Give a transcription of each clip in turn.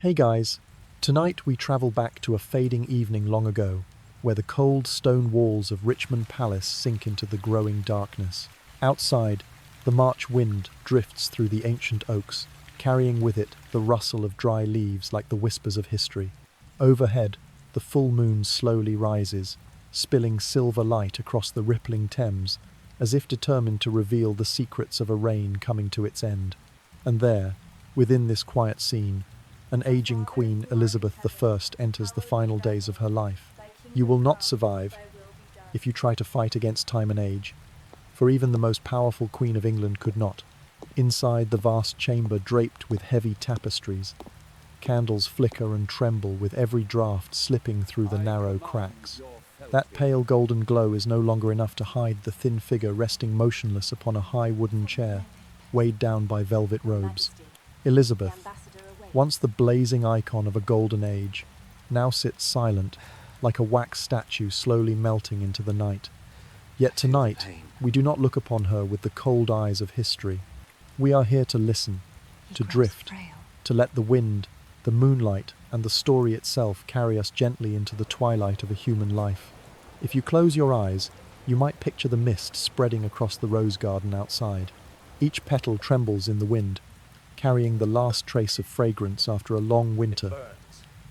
Hey guys, tonight we travel back to a fading evening long ago, where the cold stone walls of Richmond Palace sink into the growing darkness. Outside, the March wind drifts through the ancient oaks, carrying with it the rustle of dry leaves like the whispers of history. Overhead, the full moon slowly rises, spilling silver light across the rippling Thames, as if determined to reveal the secrets of a reign coming to its end. And there, within this quiet scene, an aging Queen Elizabeth I enters the final days of her life. You will not survive if you try to fight against time and age, for even the most powerful Queen of England could not. Inside the vast chamber draped with heavy tapestries, candles flicker and tremble with every draught slipping through the narrow cracks. That pale golden glow is no longer enough to hide the thin figure resting motionless upon a high wooden chair, weighed down by velvet robes. Elizabeth, once the blazing icon of a golden age, now sits silent, like a wax statue slowly melting into the night. Yet tonight, we do not look upon her with the cold eyes of history. We are here to listen, to drift, to let the wind, the moonlight, and the story itself carry us gently into the twilight of a human life. If you close your eyes, you might picture the mist spreading across the rose garden outside. Each petal trembles in the wind, carrying the last trace of fragrance after a long winter.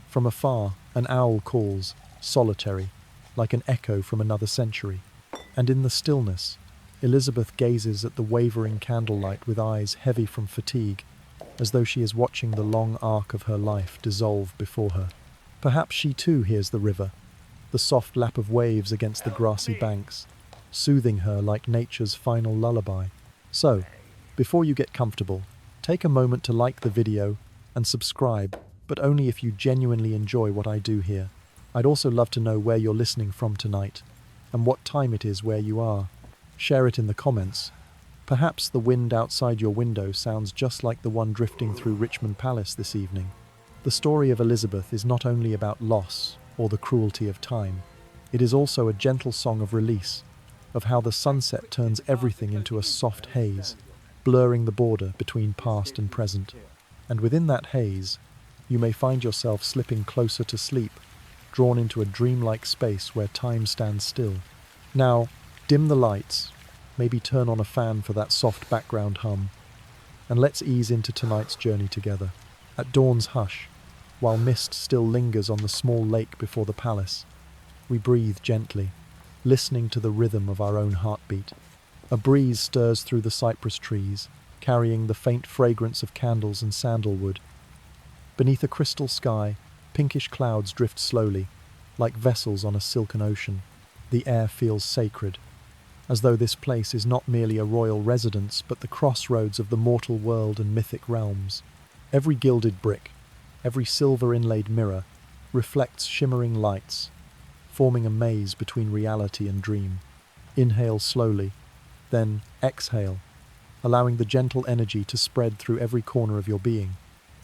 From afar, an owl calls, solitary, like an echo from another century. And in the stillness, Elizabeth gazes at the wavering candlelight with eyes heavy from fatigue, as though she is watching the long arc of her life dissolve before her. Perhaps she too hears the river, the soft lap of waves against the grassy banks, soothing her like nature's final lullaby. So, before you get comfortable, take a moment to like the video and subscribe, but only if you genuinely enjoy what I do here. I'd also love to know where you're listening from tonight, and what time it is where you are. Share it in the comments. Perhaps the wind outside your window sounds just like the one drifting through Richmond Palace this evening. The story of Elizabeth is not only about loss or the cruelty of time, it is also a gentle song of release, of how the sunset turns everything into a soft haze, blurring the border between past and present. And within that haze, you may find yourself slipping closer to sleep, drawn into a dreamlike space where time stands still. Now, dim the lights, maybe turn on a fan for that soft background hum, and let's ease into tonight's journey together. At dawn's hush, while mist still lingers on the small lake before the palace, we breathe gently, listening to the rhythm of our own heartbeat. A breeze stirs through the cypress trees, carrying the faint fragrance of candles and sandalwood. Beneath a crystal sky, pinkish clouds drift slowly, like vessels on a silken ocean. The air feels sacred, as though this place is not merely a royal residence, but the crossroads of the mortal world and mythic realms. Every gilded brick, every silver-inlaid mirror, reflects shimmering lights, forming a maze between reality and dream. Inhale slowly, then exhale, allowing the gentle energy to spread through every corner of your being.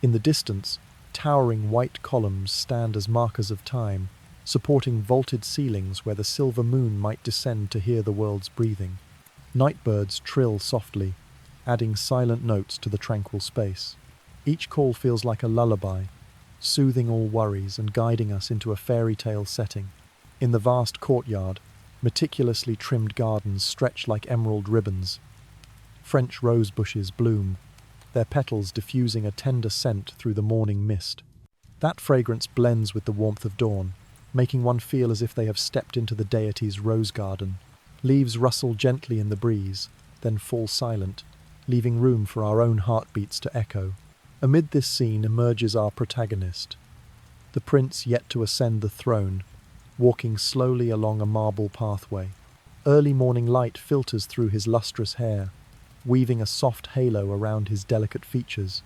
In the distance, towering white columns stand as markers of time, supporting vaulted ceilings where the silver moon might descend to hear the world's breathing. Nightbirds trill softly, adding silent notes to the tranquil space. Each call feels like a lullaby, soothing all worries and guiding us into a fairy tale setting. In the vast courtyard, meticulously trimmed gardens stretch like emerald ribbons. French rose bushes bloom, their petals diffusing a tender scent through the morning mist. That fragrance blends with the warmth of dawn, making one feel as if they have stepped into the deity's rose garden. Leaves rustle gently in the breeze, then fall silent, leaving room for our own heartbeats to echo. Amid this scene emerges our protagonist, the prince yet to ascend the throne, walking slowly along a marble pathway. Early morning light filters through his lustrous hair, weaving a soft halo around his delicate features.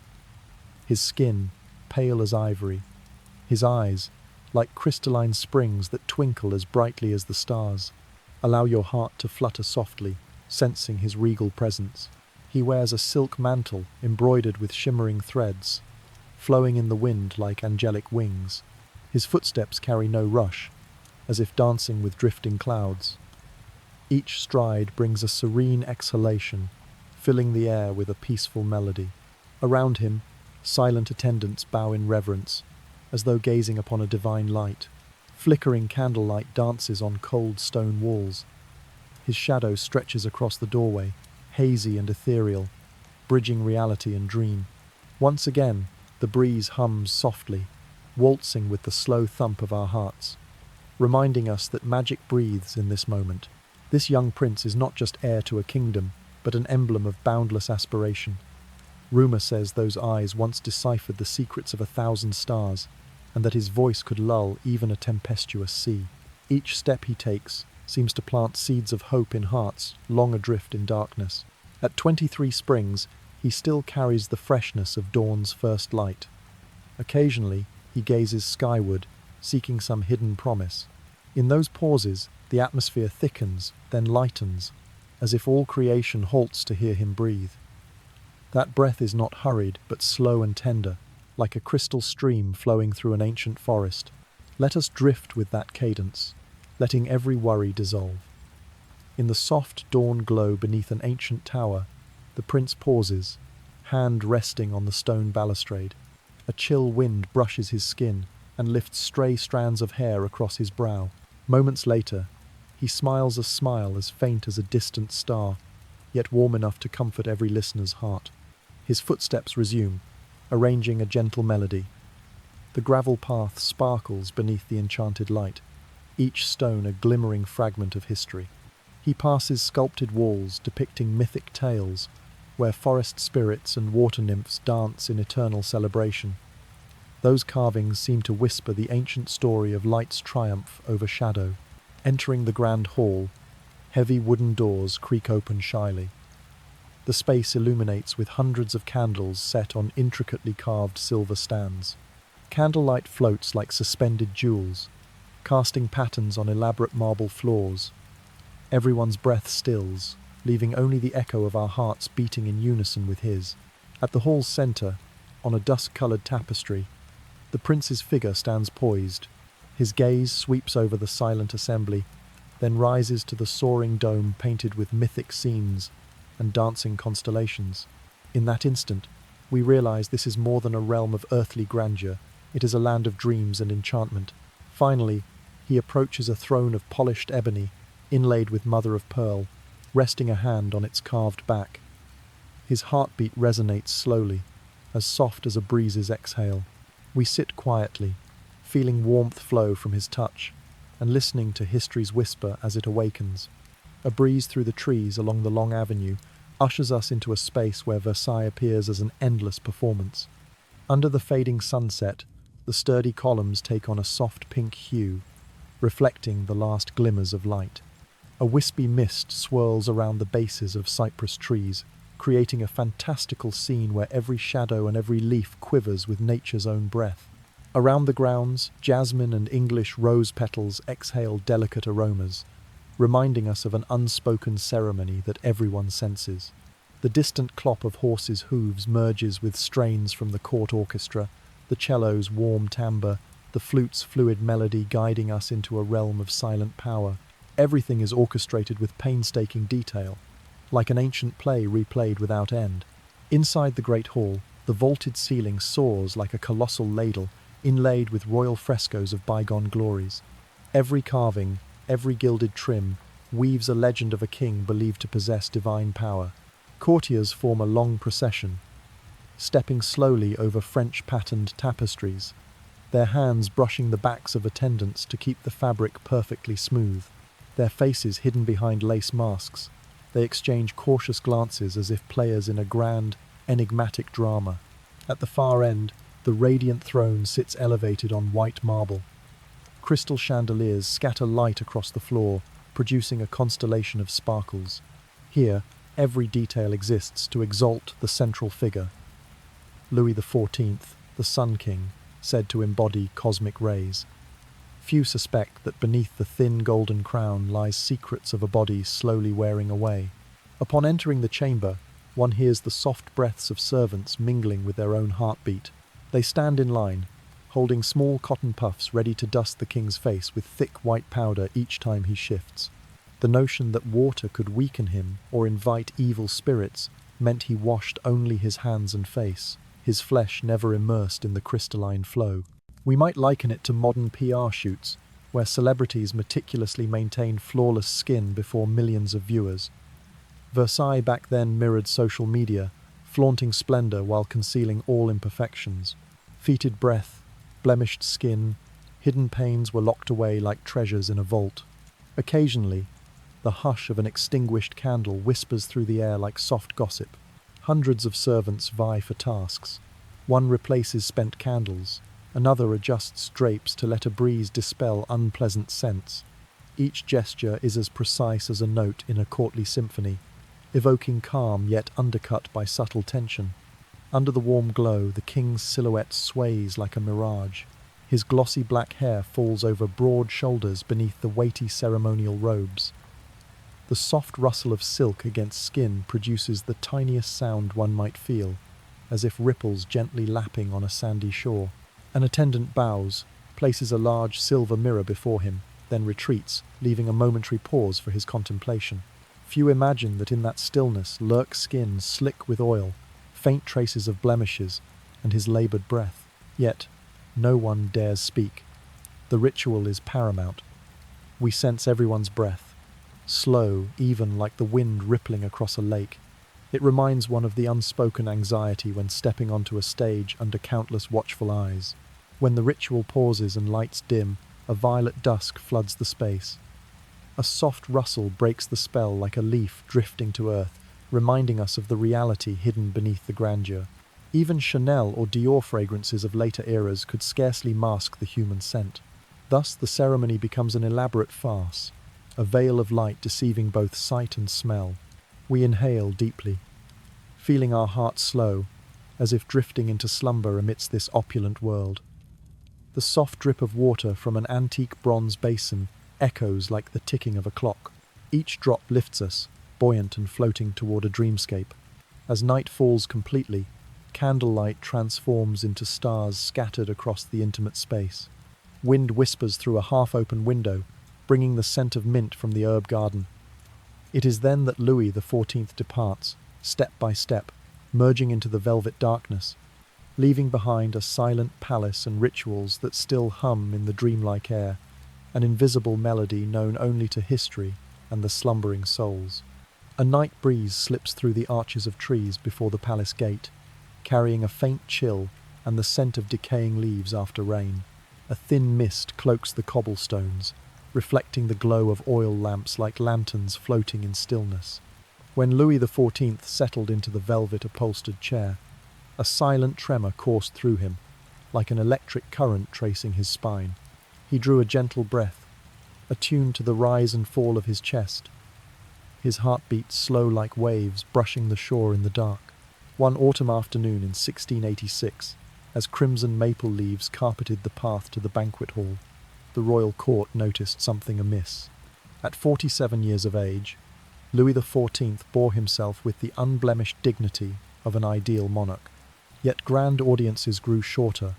His skin, pale as ivory, his eyes, like crystalline springs that twinkle as brightly as the stars, allow your heart to flutter softly, sensing his regal presence. He wears a silk mantle embroidered with shimmering threads, flowing in the wind like angelic wings. His footsteps carry no rush, as if dancing with drifting clouds. Each stride brings a serene exhalation, filling the air with a peaceful melody. Around him, Silent attendants bow in reverence, as though gazing upon a divine light. Flickering candlelight dances on cold stone walls. His shadow stretches across the doorway, hazy and ethereal, bridging reality and dream. Once again, the breeze hums softly, waltzing with the slow thump of our hearts, reminding us that magic breathes in this moment. This young prince is not just heir to a kingdom, but an emblem of boundless aspiration. Rumor says those eyes once deciphered the secrets of 1,000 stars, and that his voice could lull even a tempestuous sea. Each step he takes seems to plant seeds of hope in hearts long adrift in darkness. At 23 springs, he still carries the freshness of dawn's first light. Occasionally, he gazes skyward, seeking some hidden promise. In those pauses, the atmosphere thickens, then lightens, as if all creation halts to hear him breathe. That breath is not hurried, but slow and tender, like a crystal stream flowing through an ancient forest. Let us drift with that cadence, letting every worry dissolve. In the soft dawn glow beneath an ancient tower, the prince pauses, hand resting on the stone balustrade. A chill wind brushes his skin and lifts stray strands of hair across his brow. Moments later, he smiles a smile as faint as a distant star, yet warm enough to comfort every listener's heart. His footsteps resume, arranging a gentle melody. The gravel path sparkles beneath the enchanted light, each stone a glimmering fragment of history. He passes sculpted walls depicting mythic tales, where forest spirits and water nymphs dance in eternal celebration. Those carvings seem to whisper the ancient story of light's triumph over shadow. Entering the grand hall, heavy wooden doors creak open shyly. The space illuminates with hundreds of candles set on intricately carved silver stands. Candlelight floats like suspended jewels, casting patterns on elaborate marble floors. Everyone's breath stills, leaving only the echo of our hearts beating in unison with his. At the hall's center, on a dusk-colored tapestry, the prince's figure stands poised. His gaze sweeps over the silent assembly, then rises to the soaring dome painted with mythic scenes and dancing constellations. In that instant, we realize this is more than a realm of earthly grandeur. It is a land of dreams and enchantment. Finally, he approaches a throne of polished ebony, inlaid with mother-of-pearl, resting a hand on its carved back. His heartbeat resonates slowly, as soft as a breeze's exhale. We sit quietly, feeling warmth flow from his touch, and listening to history's whisper as it awakens. A breeze through the trees along the long avenue ushers us into a space where Versailles appears as an endless performance. Under the fading sunset, the sturdy columns take on a soft pink hue, reflecting the last glimmers of light. A wispy mist swirls around the bases of cypress trees, creating a fantastical scene where every shadow and every leaf quivers with nature's own breath. Around the grounds, jasmine and English rose petals exhale delicate aromas, reminding us of an unspoken ceremony that everyone senses. The distant clop of horses' hooves merges with strains from the court orchestra, the cello's warm timbre, the flute's fluid melody guiding us into a realm of silent power. Everything is orchestrated with painstaking detail, like an ancient play replayed without end. Inside the great hall, the vaulted ceiling soars like a colossal ladle, inlaid with royal frescoes of bygone glories. Every carving, every gilded trim, weaves a legend of a king believed to possess divine power. Courtiers form a long procession, stepping slowly over French-patterned tapestries, their hands brushing the backs of attendants to keep the fabric perfectly smooth. Their faces hidden behind lace masks, they exchange cautious glances as if players in a grand, enigmatic drama. At the far end, the radiant throne sits elevated on white marble. Crystal chandeliers scatter light across the floor, producing a constellation of sparkles. Here, every detail exists to exalt the central figure. Louis XIV, the Sun King, said to embody cosmic rays. Few suspect that beneath the thin golden crown lies secrets of a body slowly wearing away. Upon entering the chamber, one hears the soft breaths of servants mingling with their own heartbeat. They stand in line, holding small cotton puffs ready to dust the king's face with thick white powder each time he shifts. The notion that water could weaken him or invite evil spirits meant he washed only his hands and face. his flesh never immersed in the crystalline flow. We might liken it to modern PR shoots, where celebrities meticulously maintain flawless skin before millions of viewers. Versailles back then mirrored social media, flaunting splendor while concealing all imperfections. Fetid breath, blemished skin, hidden pains were locked away like treasures in a vault. Occasionally, the hush of an extinguished candle whispers through the air like soft gossip. Hundreds of servants vie for tasks. One replaces spent candles, another adjusts drapes to let a breeze dispel unpleasant scents. Each gesture is as precise as a note in a courtly symphony, evoking calm yet undercut by subtle tension. Under the warm glow, the king's silhouette sways like a mirage. His glossy black hair falls over broad shoulders beneath the weighty ceremonial robes. The soft rustle of silk against skin produces the tiniest sound one might feel, as if ripples gently lapping on a sandy shore. An attendant bows, places a large silver mirror before him, then retreats, leaving a momentary pause for his contemplation. Few imagine that in that stillness lurk skin slick with oil, faint traces of blemishes, and his laboured breath. Yet, no one dares speak. The ritual is paramount. We sense everyone's breath, slow, even like the wind rippling across a lake. It reminds one of the unspoken anxiety when stepping onto a stage under countless watchful eyes. When the ritual pauses and lights dim, a violet dusk floods the space. A soft rustle breaks the spell like a leaf drifting to earth, reminding us of the reality hidden beneath the grandeur. Even Chanel or Dior fragrances of later eras could scarcely mask the human scent. Thus, the ceremony becomes an elaborate farce, a veil of light deceiving both sight and smell. We inhale deeply, feeling our hearts slow, as if drifting into slumber amidst this opulent world. The soft drip of water from an antique bronze basin echoes like the ticking of a clock. Each drop lifts us, buoyant and floating toward a dreamscape. As night falls completely, candlelight transforms into stars scattered across the intimate space. Wind whispers through a half-open window, bringing the scent of mint from the herb garden. It is then that Louis XIV departs, step by step, merging into the velvet darkness, leaving behind a silent palace and rituals that still hum in the dreamlike air, an invisible melody known only to history and the slumbering souls. A night breeze slips through the arches of trees before the palace gate, carrying a faint chill and the scent of decaying leaves after rain. A thin mist cloaks the cobblestones, reflecting the glow of oil lamps like lanterns floating in stillness. When Louis XIV settled into the velvet-upholstered chair, a silent tremor coursed through him, like an electric current tracing his spine. He drew a gentle breath, attuned to the rise and fall of his chest, his heartbeat slow like waves brushing the shore in the dark. One autumn afternoon in 1686, as crimson maple leaves carpeted the path to the banquet hall, the royal court noticed something amiss. At 47 years of age, Louis XIV bore himself with the unblemished dignity of an ideal monarch. Yet grand audiences grew shorter,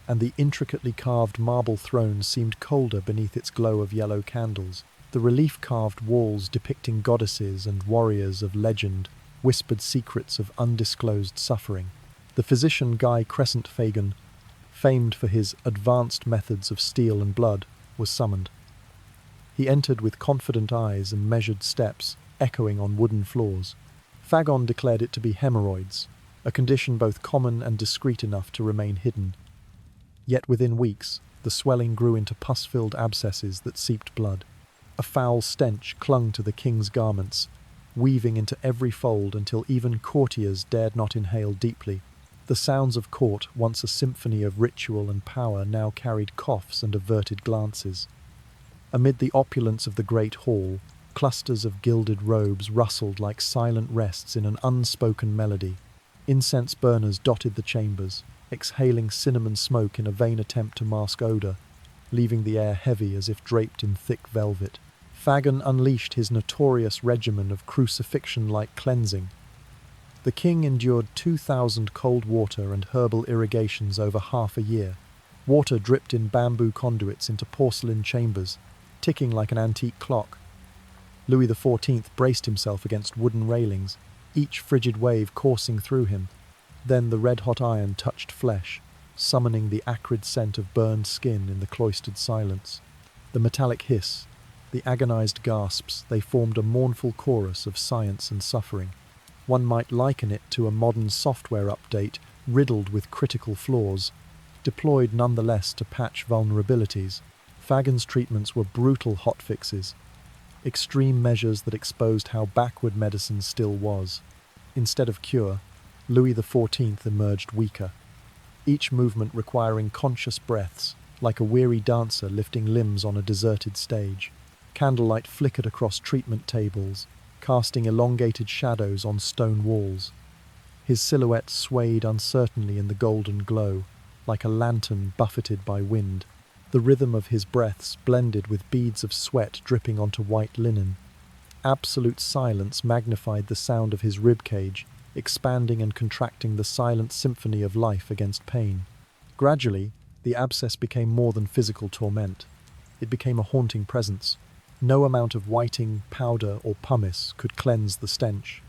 and the intricately carved marble throne seemed colder beneath its glow of yellow candles. The relief-carved walls depicting goddesses and warriors of legend whispered secrets of undisclosed suffering. The physician Guy Crescent Fagan, famed for his advanced methods of steel and blood, was summoned. He entered with confident eyes and measured steps, echoing on wooden floors. Fagon declared it to be hemorrhoids, a condition both common and discreet enough to remain hidden. Yet within weeks, the swelling grew into pus-filled abscesses that seeped blood. A foul stench clung to the king's garments, weaving into every fold until even courtiers dared not inhale deeply. The sounds of court, once a symphony of ritual and power, now carried coughs and averted glances. Amid the opulence of the great hall, clusters of gilded robes rustled like silent rests in an unspoken melody. Incense burners dotted the chambers, exhaling cinnamon smoke in a vain attempt to mask odour, leaving the air heavy as if draped in thick velvet. Fagan unleashed his notorious regimen of crucifixion-like cleansing. The king endured 2,000 cold water and herbal irrigations over half a year. Water dripped in bamboo conduits into porcelain chambers, ticking like an antique clock. Louis XIV braced himself against wooden railings, each frigid wave coursing through him, Then the red-hot iron touched flesh, summoning the acrid scent of burned skin in the cloistered silence. The metallic hiss, the agonized gasps, they formed a mournful chorus of science and suffering. One might liken it to a modern software update riddled with critical flaws, deployed nonetheless to patch vulnerabilities. Fagan's treatments were brutal hotfixes, extreme measures that exposed how backward medicine still was. Instead of cure, Louis XIV emerged weaker, each movement requiring conscious breaths, like a weary dancer lifting limbs on a deserted stage. Candlelight flickered across treatment tables, casting elongated shadows on stone walls. His silhouette swayed uncertainly in the golden glow, like a lantern buffeted by wind. The rhythm of his breaths blended with beads of sweat dripping onto white linen. Absolute silence magnified the sound of his ribcage, expanding and contracting the silent symphony of life against pain. Gradually, the abscess became more than physical torment. It became a haunting presence. No amount of whiting, powder, or pumice could cleanse the stench.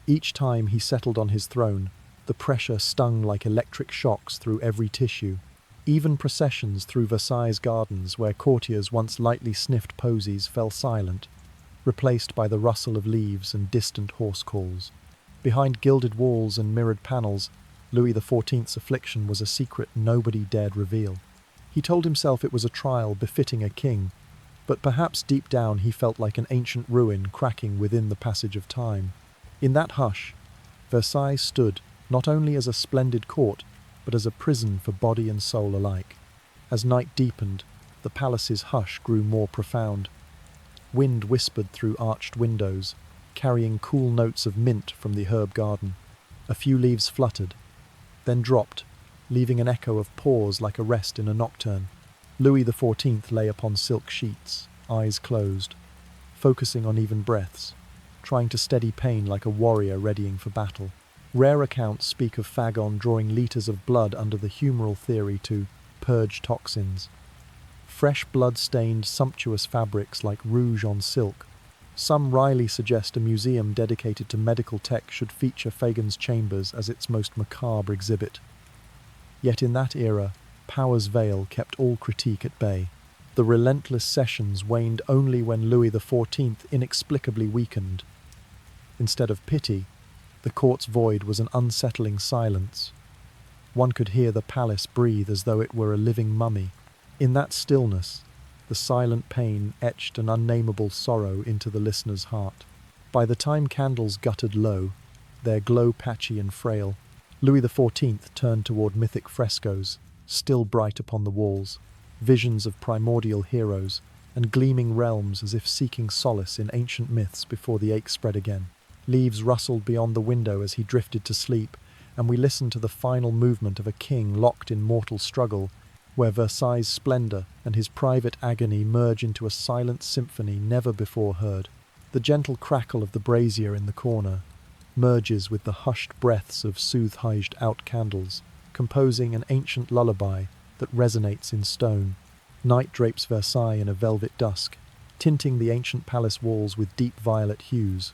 Each time he settled on his throne, the pressure stung like electric shocks through every tissue. Even processions through Versailles gardens, where courtiers once lightly sniffed posies, fell silent, replaced by the rustle of leaves and distant horse calls. Behind gilded walls and mirrored panels, Louis XIV's affliction was a secret nobody dared reveal. He told himself it was a trial befitting a king, but perhaps deep down he felt like an ancient ruin cracking within the passage of time. In that hush, Versailles stood not only as a splendid court, but as a prison for body and soul alike. As night deepened, the palace's hush grew more profound. Wind whispered through arched windows, carrying cool notes of mint from the herb garden. A few leaves fluttered, then dropped, leaving an echo of pause like a rest in a nocturne. Louis XIV lay upon silk sheets, eyes closed, focusing on even breaths, trying to steady pain like a warrior readying for battle. Rare accounts speak of Fagon drawing liters of blood under the humoral theory to purge toxins. Fresh blood-stained, sumptuous fabrics like rouge on silk. Some wryly suggest a museum dedicated to medical tech should feature Fagan's chambers as its most macabre exhibit. Yet in that era, power's veil kept all critique at bay. The relentless sessions waned only when Louis XIV inexplicably weakened. Instead of pity, the court's void was an unsettling silence. One could hear the palace breathe as though it were a living mummy. In that stillness, the silent pain etched an unnameable sorrow into the listener's heart. By the time candles guttered low, their glow patchy and frail, Louis XIV turned toward mythic frescoes, still bright upon the walls, visions of primordial heroes, and gleaming realms as if seeking solace in ancient myths before the ache spread again. Leaves rustled beyond the window as he drifted to sleep, and we listened to the final movement of a king locked in mortal struggle, where Versailles' splendor and his private agony merge into a silent symphony never before heard. The gentle crackle of the brazier in the corner merges with the hushed breaths of soothed-out candles, composing an ancient lullaby that resonates in stone. Night drapes Versailles in a velvet dusk, tinting the ancient palace walls with deep violet hues.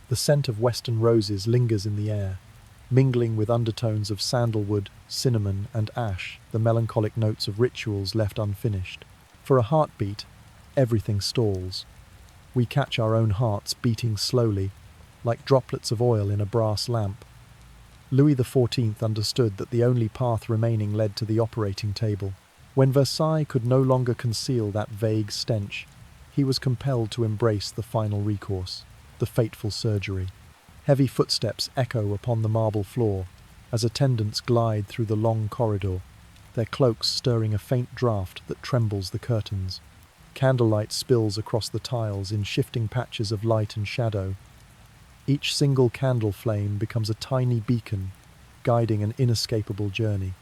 The scent of western roses lingers in the air, mingling with undertones of sandalwood, cinnamon, and ash, the melancholic notes of rituals left unfinished. For a heartbeat, everything stalls. We catch our own hearts beating slowly, like droplets of oil in a brass lamp. Louis XIV understood that the only path remaining led to the operating table. When Versailles could no longer conceal that vague stench, he was compelled to embrace the final recourse, the fateful surgery. Heavy footsteps echo upon the marble floor as attendants glide through the long corridor, their cloaks stirring a faint draught that trembles the curtains. Candlelight spills across the tiles in shifting patches of light and shadow. Each single candle flame becomes a tiny beacon, guiding an inescapable journey.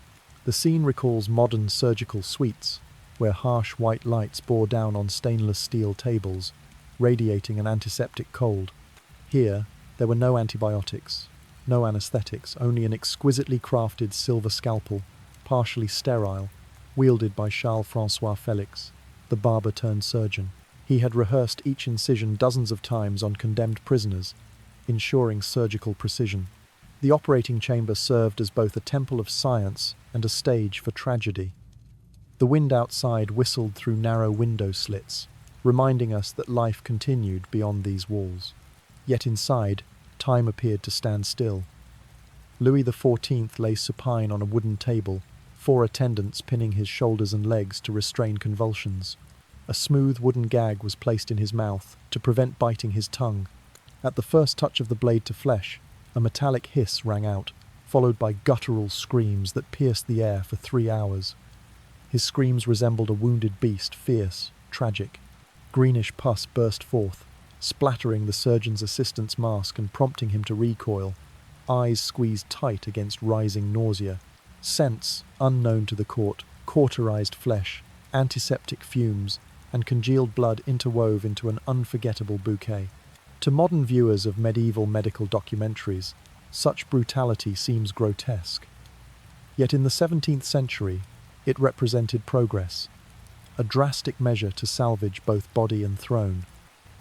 The scene recalls modern surgical suites, where harsh white lights bore down on stainless steel tables, radiating an antiseptic cold. Here, there were no antibiotics, no anesthetics, only an exquisitely crafted silver scalpel, partially sterile, wielded by Charles-François Felix, the barber-turned-surgeon. He had rehearsed each incision dozens of times on condemned prisoners, ensuring surgical precision. The operating chamber served as both a temple of science and a stage for tragedy. The wind outside whistled through narrow window slits, reminding us that life continued beyond these walls. Yet inside, time appeared to stand still. Louis XIV lay supine on a wooden table, 4 attendants pinning his shoulders and legs to restrain convulsions. A smooth wooden gag was placed in his mouth to prevent biting his tongue. At the first touch of the blade to flesh, a metallic hiss rang out, followed by guttural screams that pierced the air for 3 hours. His screams resembled a wounded beast, fierce, tragic. Greenish pus burst forth, splattering the surgeon's assistant's mask and prompting him to recoil. Eyes squeezed tight against rising nausea. Scents, unknown to the court, cauterized flesh, antiseptic fumes, and congealed blood interwove into an unforgettable bouquet. To modern viewers of medieval medical documentaries, such brutality seems grotesque. Yet in the 17th century, it represented progress, a drastic measure to salvage both body and throne.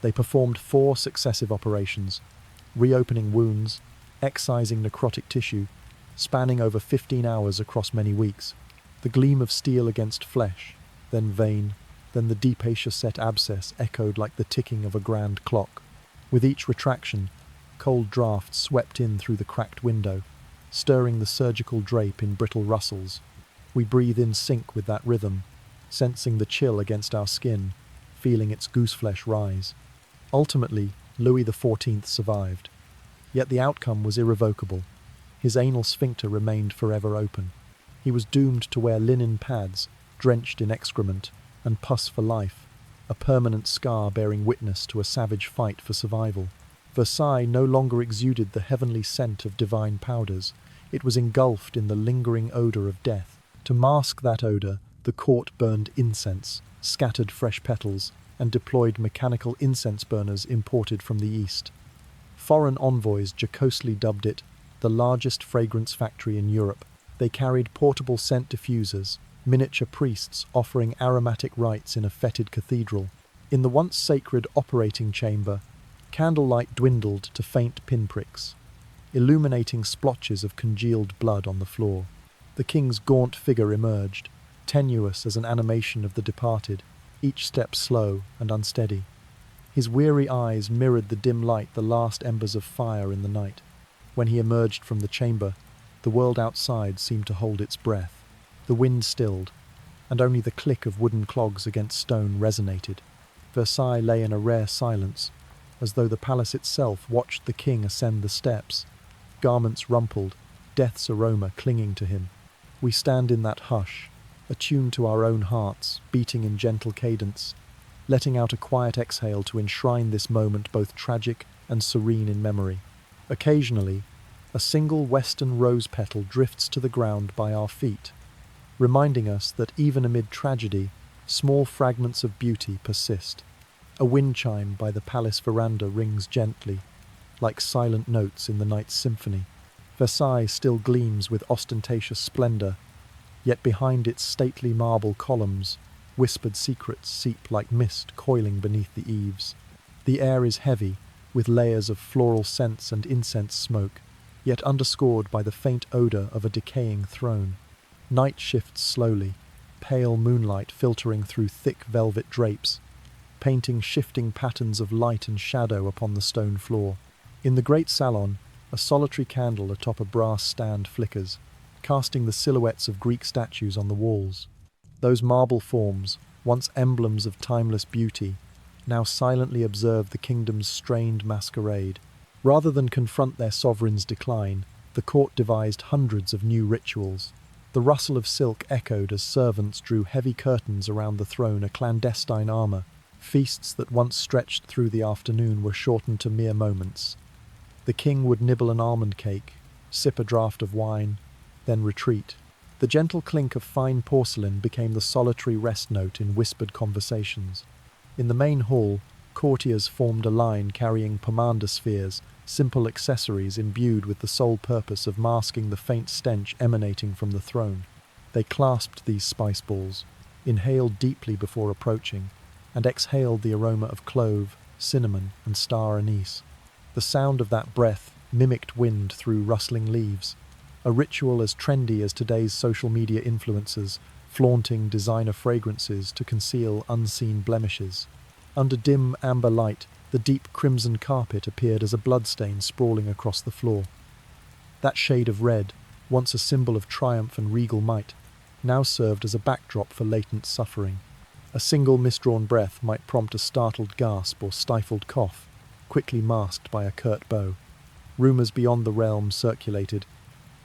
They performed 4 successive operations, reopening wounds, excising necrotic tissue, spanning over 15 hours across many weeks. The gleam of steel against flesh, then vein, then the decay set abscess echoed like the ticking of a grand clock. With each retraction, cold drafts swept in through the cracked window, stirring the surgical drape in brittle rustles. We breathe in sync with that rhythm, sensing the chill against our skin, feeling its gooseflesh rise. Ultimately, Louis XIV survived. Yet the outcome was irrevocable. His anal sphincter remained forever open. He was doomed to wear linen pads, drenched in excrement, and pus for life, a permanent scar bearing witness to a savage fight for survival. Versailles no longer exuded the heavenly scent of divine powders. It was engulfed in the lingering odour of death. To mask that odour, the court burned incense, scattered fresh petals, and deployed mechanical incense burners imported from the east. Foreign envoys jocosely dubbed it the largest fragrance factory in Europe. They carried portable scent diffusers, miniature priests offering aromatic rites in a fetid cathedral. In the once sacred operating chamber, candlelight dwindled to faint pinpricks, illuminating splotches of congealed blood on the floor. The king's gaunt figure emerged, tenuous as an animation of the departed, each step slow and unsteady. His weary eyes mirrored the dim light, the last embers of fire in the night. When he emerged from the chamber, the world outside seemed to hold its breath. The wind stilled, and only the click of wooden clogs against stone resonated. Versailles lay in a rare silence, as though the palace itself watched the king ascend the steps, garments rumpled, death's aroma clinging to him. We stand in that hush, attuned to our own hearts, beating in gentle cadence, letting out a quiet exhale to enshrine this moment both tragic and serene in memory. Occasionally, a single western rose petal drifts to the ground by our feet, reminding us that even amid tragedy, small fragments of beauty persist. A wind chime by the palace veranda rings gently, like silent notes in the night's symphony. Versailles still gleams with ostentatious splendor, yet behind its stately marble columns, whispered secrets seep like mist coiling beneath the eaves. The air is heavy, with layers of floral scents and incense smoke, yet underscored by the faint odor of a decaying throne. Night shifts slowly, pale moonlight filtering through thick velvet drapes, painting shifting patterns of light and shadow upon the stone floor. In the great salon, a solitary candle atop a brass stand flickers, casting the silhouettes of Greek statues on the walls. Those marble forms, once emblems of timeless beauty, now silently observe the kingdom's strained masquerade. Rather than confront their sovereign's decline, the court devised hundreds of new rituals. The rustle of silk echoed as servants drew heavy curtains around the throne, a clandestine armor. Feasts that once stretched through the afternoon were shortened to mere moments. The king would nibble an almond cake, sip a draught of wine, then retreat. The gentle clink of fine porcelain became the solitary rest note in whispered conversations. In the main hall, courtiers formed a line carrying pomander spheres, simple accessories imbued with the sole purpose of masking the faint stench emanating from the throne. They clasped these spice balls, inhaled deeply before approaching, and exhaled the aroma of clove, cinnamon, and star anise. The sound of that breath mimicked wind through rustling leaves, a ritual as trendy as today's social media influencers, flaunting designer fragrances to conceal unseen blemishes. Under dim amber light, the deep crimson carpet appeared as a bloodstain sprawling across the floor. That shade of red, once a symbol of triumph and regal might, now served as a backdrop for latent suffering. A single misdrawn breath might prompt a startled gasp or stifled cough, quickly masked by a curt bow. Rumours beyond the realm circulated.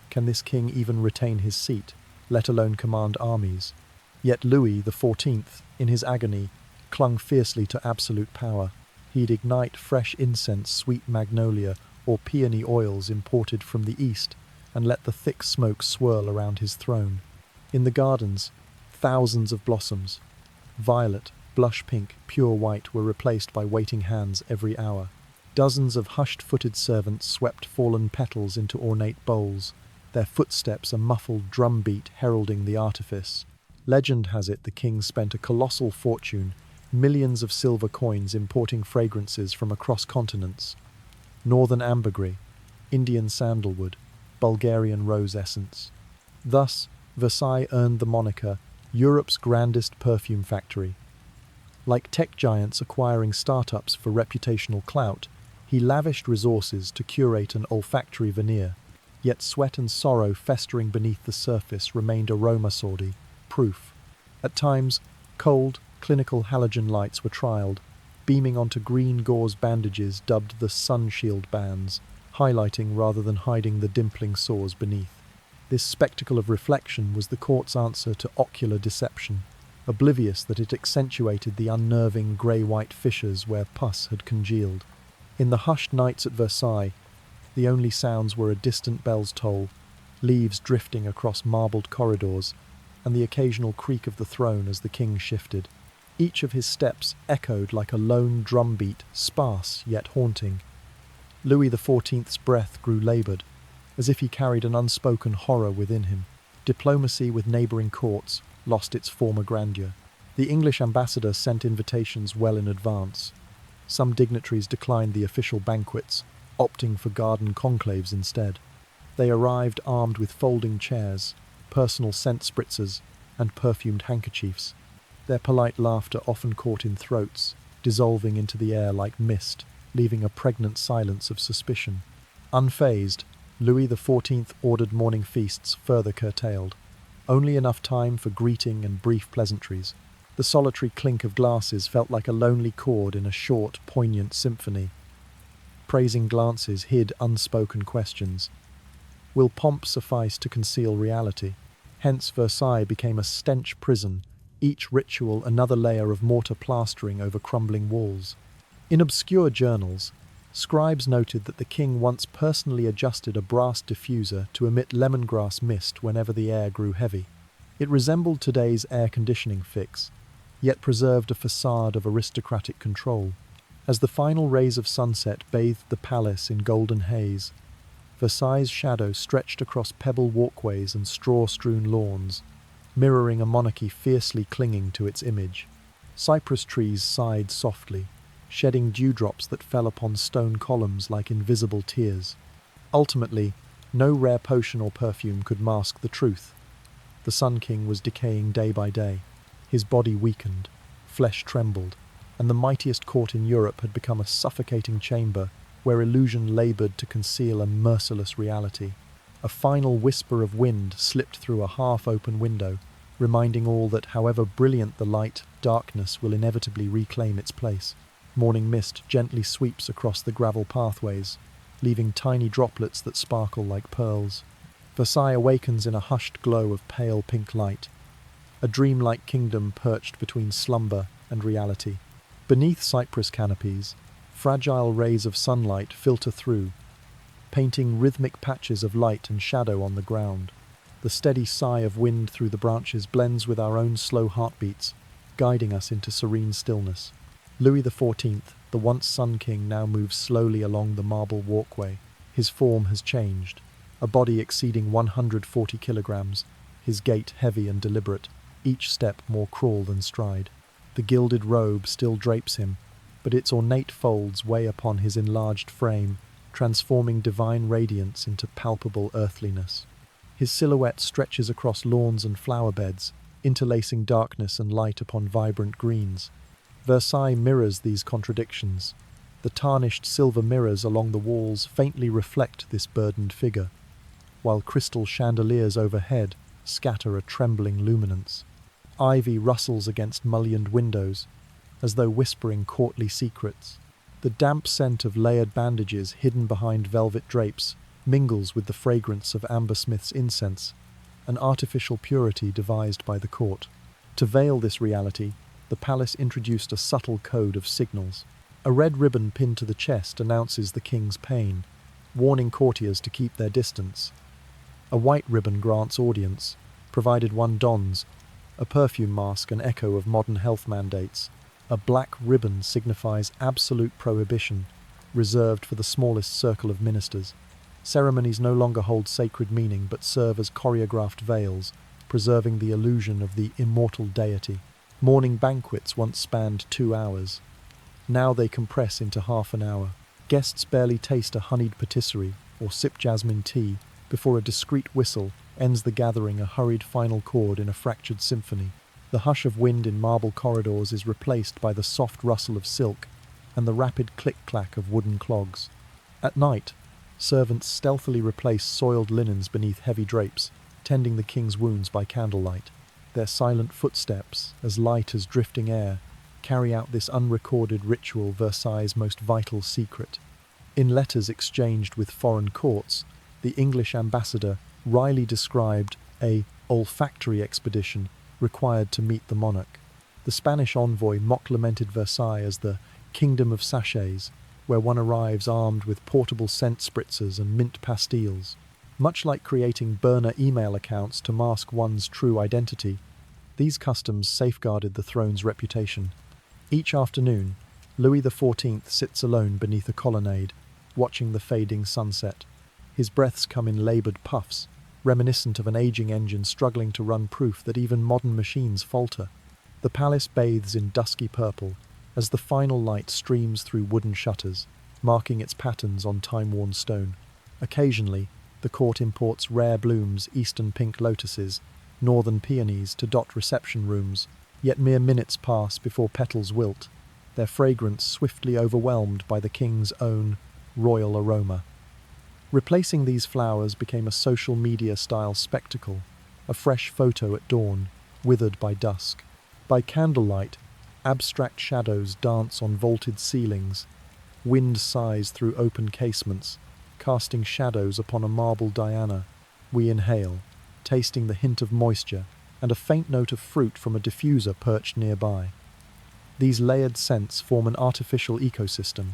Can this king even retain his seat, let alone command armies? Yet Louis XIV, in his agony, clung fiercely to absolute power. He'd ignite fresh incense, sweet magnolia, or peony oils imported from the east, and let the thick smoke swirl around his throne. In the gardens, thousands of blossoms, violet, blush pink, pure white, were replaced by waiting hands every hour. Dozens of hushed-footed servants swept fallen petals into ornate bowls, their footsteps a muffled drumbeat heralding the artifice. Legend has it the king spent a colossal fortune, millions of silver coins importing fragrances from across continents. Northern ambergris, Indian sandalwood, Bulgarian rose essence. Thus, Versailles earned the moniker Europe's grandest perfume factory. Like tech giants acquiring startups for reputational clout, he lavished resources to curate an olfactory veneer, yet sweat and sorrow festering beneath the surface remained aroma-sordid, proof. At times, cold, clinical halogen lights were trialled, beaming onto green gauze bandages dubbed the sun shield bands, highlighting rather than hiding the dimpling sores beneath. This spectacle of reflection was the court's answer to ocular deception, oblivious that it accentuated the unnerving grey-white fissures where pus had congealed. In the hushed nights at Versailles, the only sounds were a distant bell's toll, leaves drifting across marbled corridors, and the occasional creak of the throne as the king shifted. Each of his steps echoed like a lone drumbeat, sparse yet haunting. Louis XIV's breath grew laboured, as if he carried an unspoken horror within him. Diplomacy with neighbouring courts lost its former grandeur. The English ambassador sent invitations well in advance. Some dignitaries declined the official banquets, opting for garden conclaves instead. They arrived armed with folding chairs, personal scent spritzers, and perfumed handkerchiefs. Their polite laughter often caught in throats, dissolving into the air like mist, leaving a pregnant silence of suspicion. Unfazed, Louis XIV ordered morning feasts further curtailed. Only enough time for greeting and brief pleasantries. The solitary clink of glasses felt like a lonely chord in a short, poignant symphony. Praising glances hid unspoken questions. Will pomp suffice to conceal reality? Hence Versailles became a stench prison, each ritual another layer of mortar plastering over crumbling walls. In obscure journals, scribes noted that the king once personally adjusted a brass diffuser to emit lemongrass mist whenever the air grew heavy. It resembled today's air conditioning fix, yet preserved a facade of aristocratic control. As the final rays of sunset bathed the palace in golden haze, Versailles' shadow stretched across pebble walkways and straw-strewn lawns, mirroring a monarchy fiercely clinging to its image. Cypress trees sighed softly, shedding dewdrops that fell upon stone columns like invisible tears. Ultimately, no rare potion or perfume could mask the truth. The Sun King was decaying day by day. His body weakened, flesh trembled, and the mightiest court in Europe had become a suffocating chamber where illusion laboured to conceal a merciless reality. A final whisper of wind slipped through a half-open window, reminding all that however brilliant the light, darkness will inevitably reclaim its place. Morning mist gently sweeps across the gravel pathways, leaving tiny droplets that sparkle like pearls. Versailles awakens in a hushed glow of pale pink light, a dreamlike kingdom perched between slumber and reality. Beneath cypress canopies, fragile rays of sunlight filter through, painting rhythmic patches of light and shadow on the ground. The steady sigh of wind through the branches blends with our own slow heartbeats, guiding us into serene stillness. Louis XIV, the once Sun King, now moves slowly along the marble walkway. His form has changed, a body exceeding 140 kilograms, his gait heavy and deliberate, each step more crawl than stride. The gilded robe still drapes him, but its ornate folds weigh upon his enlarged frame, transforming divine radiance into palpable earthliness. His silhouette stretches across lawns and flower beds, interlacing darkness and light upon vibrant greens. Versailles mirrors these contradictions. The tarnished silver mirrors along the walls faintly reflect this burdened figure, while crystal chandeliers overhead scatter a trembling luminance. Ivy rustles against mullioned windows, as though whispering courtly secrets. The damp scent of layered bandages hidden behind velvet drapes mingles with the fragrance of ambersmith's incense, an artificial purity devised by the court. To veil this reality, the palace introduced a subtle code of signals. A red ribbon pinned to the chest announces the king's pain, warning courtiers to keep their distance. A white ribbon grants audience, provided one dons a perfume mask, an echo of modern health mandates. A black ribbon signifies absolute prohibition, reserved for the smallest circle of ministers. Ceremonies no longer hold sacred meaning but serve as choreographed veils, preserving the illusion of the immortal deity. Morning banquets once spanned 2 hours. Now they compress into half an hour. Guests barely taste a honeyed patisserie or sip jasmine tea before a discreet whistle ends the gathering, a hurried final chord in a fractured symphony. The hush of wind in marble corridors is replaced by the soft rustle of silk and the rapid click-clack of wooden clogs. At night, servants stealthily replace soiled linens beneath heavy drapes, tending the king's wounds by candlelight. Their silent footsteps, as light as drifting air, carry out this unrecorded ritual, Versailles' most vital secret. In letters exchanged with foreign courts, the English ambassador wryly described a olfactory expedition required to meet the monarch. The Spanish envoy mock-lamented Versailles as the kingdom of sachets, where one arrives armed with portable scent spritzers and mint pastilles. Much like creating burner email accounts to mask one's true identity, these customs safeguarded the throne's reputation. Each afternoon, Louis XIV sits alone beneath a colonnade, watching the fading sunset. His breaths come in laboured puffs, reminiscent of an aging engine struggling to run proof that even modern machines falter. The palace bathes in dusky purple as the final light streams through wooden shutters, marking its patterns on time-worn stone. Occasionally, the court imports rare blooms, eastern pink lotuses, northern peonies to dot reception rooms, yet mere minutes pass before petals wilt, their fragrance swiftly overwhelmed by the king's own royal aroma. Replacing these flowers became a social media-style spectacle, a fresh photo at dawn, withered by dusk. By candlelight, abstract shadows dance on vaulted ceilings. Wind sighs through open casements, casting shadows upon a marble Diana. We inhale, tasting the hint of moisture and a faint note of fruit from a diffuser perched nearby. These layered scents form an artificial ecosystem,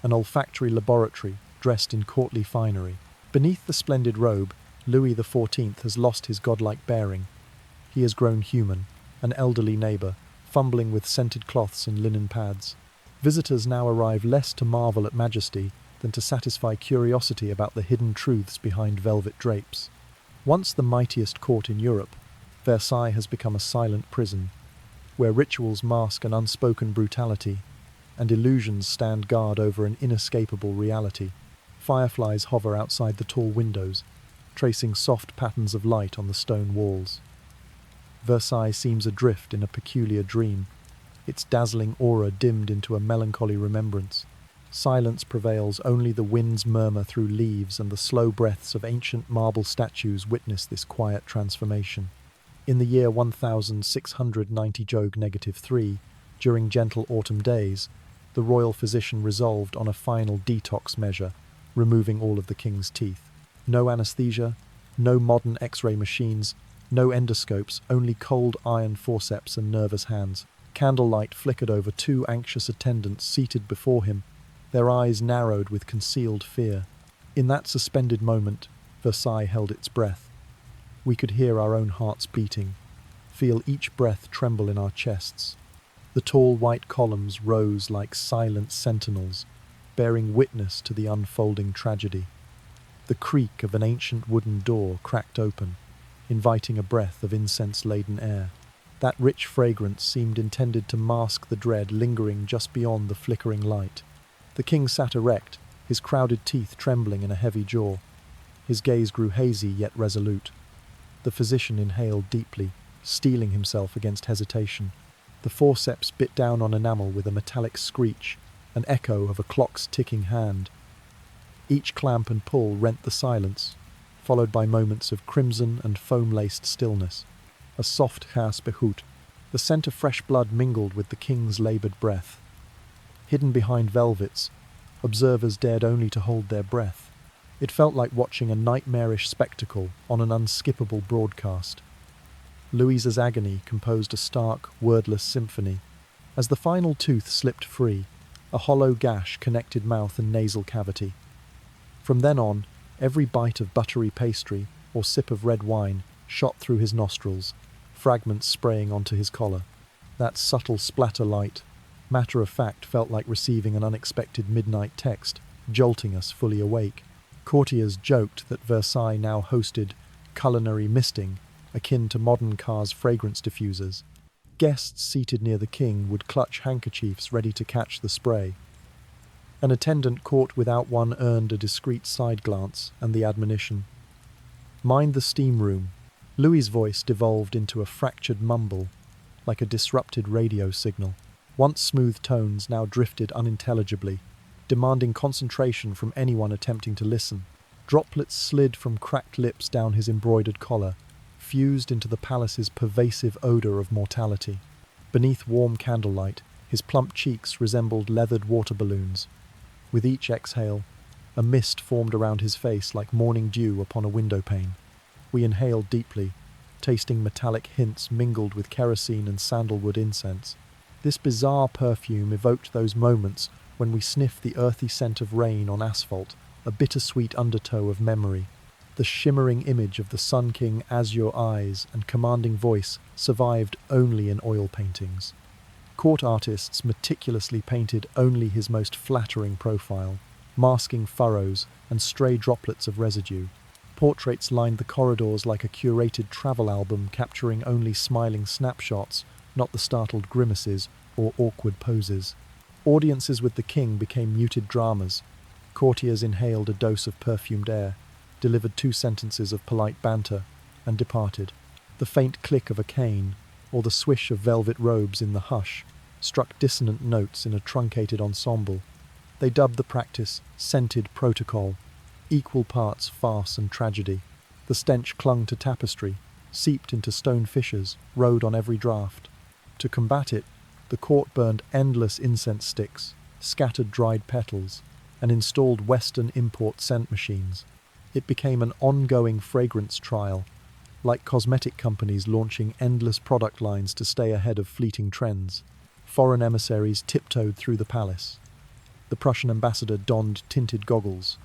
an olfactory laboratory dressed in courtly finery. Beneath the splendid robe, Louis XIV has lost his godlike bearing. He has grown human, an elderly neighbour, fumbling with scented cloths and linen pads. Visitors now arrive less to marvel at majesty than to satisfy curiosity about the hidden truths behind velvet drapes. Once the mightiest court in Europe, Versailles has become a silent prison, where rituals mask an unspoken brutality, and illusions stand guard over an inescapable reality. Fireflies hover outside the tall windows, tracing soft patterns of light on the stone walls. Versailles seems adrift in a peculiar dream, its dazzling aura dimmed into a melancholy remembrance. Silence prevails, only the winds murmur through leaves, and the slow breaths of ancient marble statues witness this quiet transformation. In the year 1690-3, during gentle autumn days, the royal physician resolved on a final detox measure, removing all of the king's teeth. No anesthesia, no modern X-ray machines, no endoscopes, only cold iron forceps and nervous hands. Candlelight flickered over 2 anxious attendants seated before him, their eyes narrowed with concealed fear. In that suspended moment, Versailles held its breath. We could hear our own hearts beating, feel each breath tremble in our chests. The tall white columns rose like silent sentinels, bearing witness to the unfolding tragedy. The creak of an ancient wooden door cracked open, inviting a breath of incense-laden air. That rich fragrance seemed intended to mask the dread lingering just beyond the flickering light. The king sat erect, his crowded teeth trembling in a heavy jaw. His gaze grew hazy yet resolute. The physician inhaled deeply, steeling himself against hesitation. The forceps bit down on enamel with a metallic screech, an echo of a clock's ticking hand. Each clamp and pull rent the silence, followed by moments of crimson and foam-laced stillness. A soft behut. The scent of fresh blood mingled with the king's laboured breath. Hidden behind velvets, observers dared only to hold their breath. It felt like watching a nightmarish spectacle on an unskippable broadcast. Louisa's agony composed a stark, wordless symphony. As the final tooth slipped free, a hollow gash connected mouth and nasal cavity. From then on, every bite of buttery pastry or sip of red wine shot through his nostrils, fragments spraying onto his collar. That subtle splatter light, matter of fact, felt like receiving an unexpected midnight text, jolting us fully awake. Courtiers joked that Versailles now hosted culinary misting, akin to modern cars' fragrance diffusers. Guests seated near the king would clutch handkerchiefs ready to catch the spray. An attendant caught without one earned a discreet side glance and the admonition, "Mind the steam room." Louis's voice devolved into a fractured mumble, like a disrupted radio signal. Once smooth tones now drifted unintelligibly, demanding concentration from anyone attempting to listen. Droplets slid from cracked lips down his embroidered collar, fused into the palace's pervasive odour of mortality. Beneath warm candlelight, his plump cheeks resembled leathered water balloons. With each exhale, a mist formed around his face like morning dew upon a window pane. We inhaled deeply, tasting metallic hints mingled with kerosene and sandalwood incense. This bizarre perfume evoked those moments when we sniffed the earthy scent of rain on asphalt, a bittersweet undertow of memory. The shimmering image of the Sun King azure eyes and commanding voice survived only in oil paintings. Court artists meticulously painted only his most flattering profile, masking furrows and stray droplets of residue. Portraits lined the corridors like a curated travel album, capturing only smiling snapshots, not the startled grimaces or awkward poses. Audiences with the king became muted dramas. Courtiers inhaled a dose of perfumed air, delivered 2 sentences of polite banter, and departed. The faint click of a cane, or the swish of velvet robes in the hush, struck dissonant notes in a truncated ensemble. They dubbed the practice scented protocol, equal parts farce and tragedy. The stench clung to tapestry, seeped into stone fissures, rode on every draught. To combat it, the court burned endless incense sticks, scattered dried petals, and installed Western import scent machines. It became an ongoing fragrance trial, like cosmetic companies launching endless product lines to stay ahead of fleeting trends. Foreign emissaries tiptoed through the palace. The Prussian ambassador donned tinted goggles.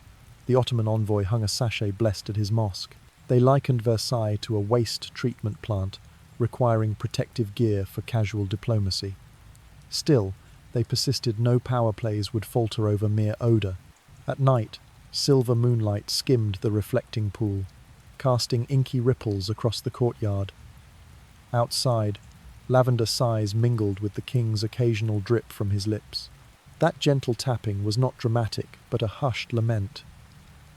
The Ottoman envoy hung a sachet blessed at his mosque. They likened Versailles to a waste treatment plant, requiring protective gear for casual diplomacy. Still, they persisted no power plays would falter over mere odour. At night, silver moonlight skimmed the reflecting pool, casting inky ripples across the courtyard. Outside, lavender sighs mingled with the king's occasional drip from his lips. That gentle tapping was not dramatic, but a hushed lament.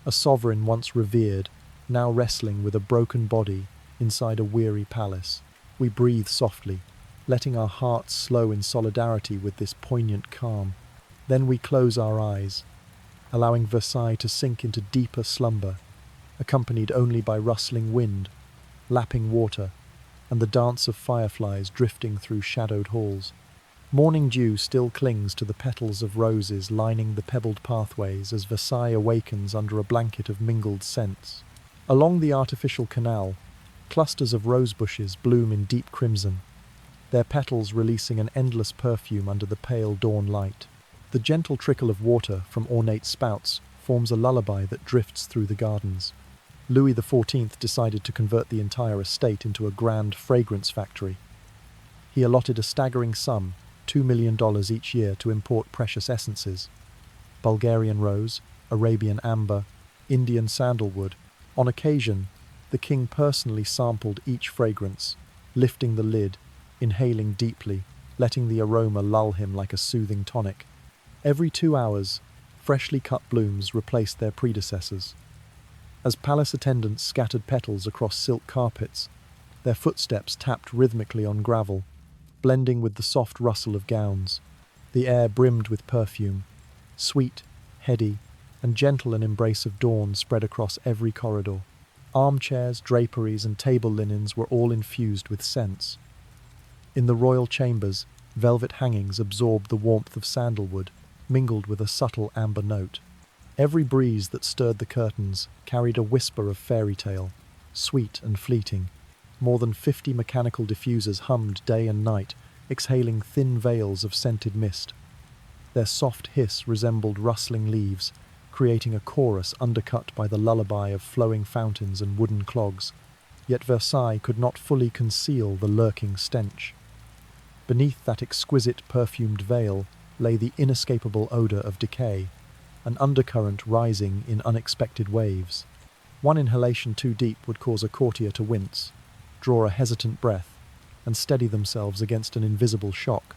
A sovereign once revered, now wrestling with a broken body inside a weary palace. We breathe softly, letting our hearts slow in solidarity with this poignant calm. Then we close our eyes, allowing Versailles to sink into deeper slumber, accompanied only by rustling wind, lapping water, and the dance of fireflies drifting through shadowed halls. Morning dew still clings to the petals of roses lining the pebbled pathways as Versailles awakens under a blanket of mingled scents. Along the artificial canal, clusters of rose bushes bloom in deep crimson, their petals releasing an endless perfume under the pale dawn light. The gentle trickle of water from ornate spouts forms a lullaby that drifts through the gardens. Louis XIV decided to convert the entire estate into a grand fragrance factory. He allotted a staggering sum, $2 million each year, to import precious essences: Bulgarian rose, Arabian amber, Indian sandalwood. On occasion, the king personally sampled each fragrance, lifting the lid, inhaling deeply, letting the aroma lull him like a soothing tonic. Every 2 hours, Freshly cut blooms replaced their predecessors. As palace attendants scattered petals across silk carpets, their footsteps tapped rhythmically on gravel, blending with the soft rustle of gowns. The air brimmed with perfume. Sweet, heady, and gentle an embrace of dawn spread across every corridor. Armchairs, draperies, and table linens were all infused with scents. In the royal chambers, velvet hangings absorbed the warmth of sandalwood, mingled with a subtle amber note. Every breeze that stirred the curtains carried a whisper of fairy tale, sweet and fleeting. More than 50 mechanical diffusers hummed day and night, exhaling thin veils of scented mist. Their soft hiss resembled rustling leaves, creating a chorus undercut by the lullaby of flowing fountains and wooden clogs. Yet Versailles could not fully conceal the lurking stench. Beneath that exquisite perfumed veil lay the inescapable odor of decay, an undercurrent rising in unexpected waves. One inhalation too deep would cause a courtier to wince, draw a hesitant breath, and steady themselves against an invisible shock.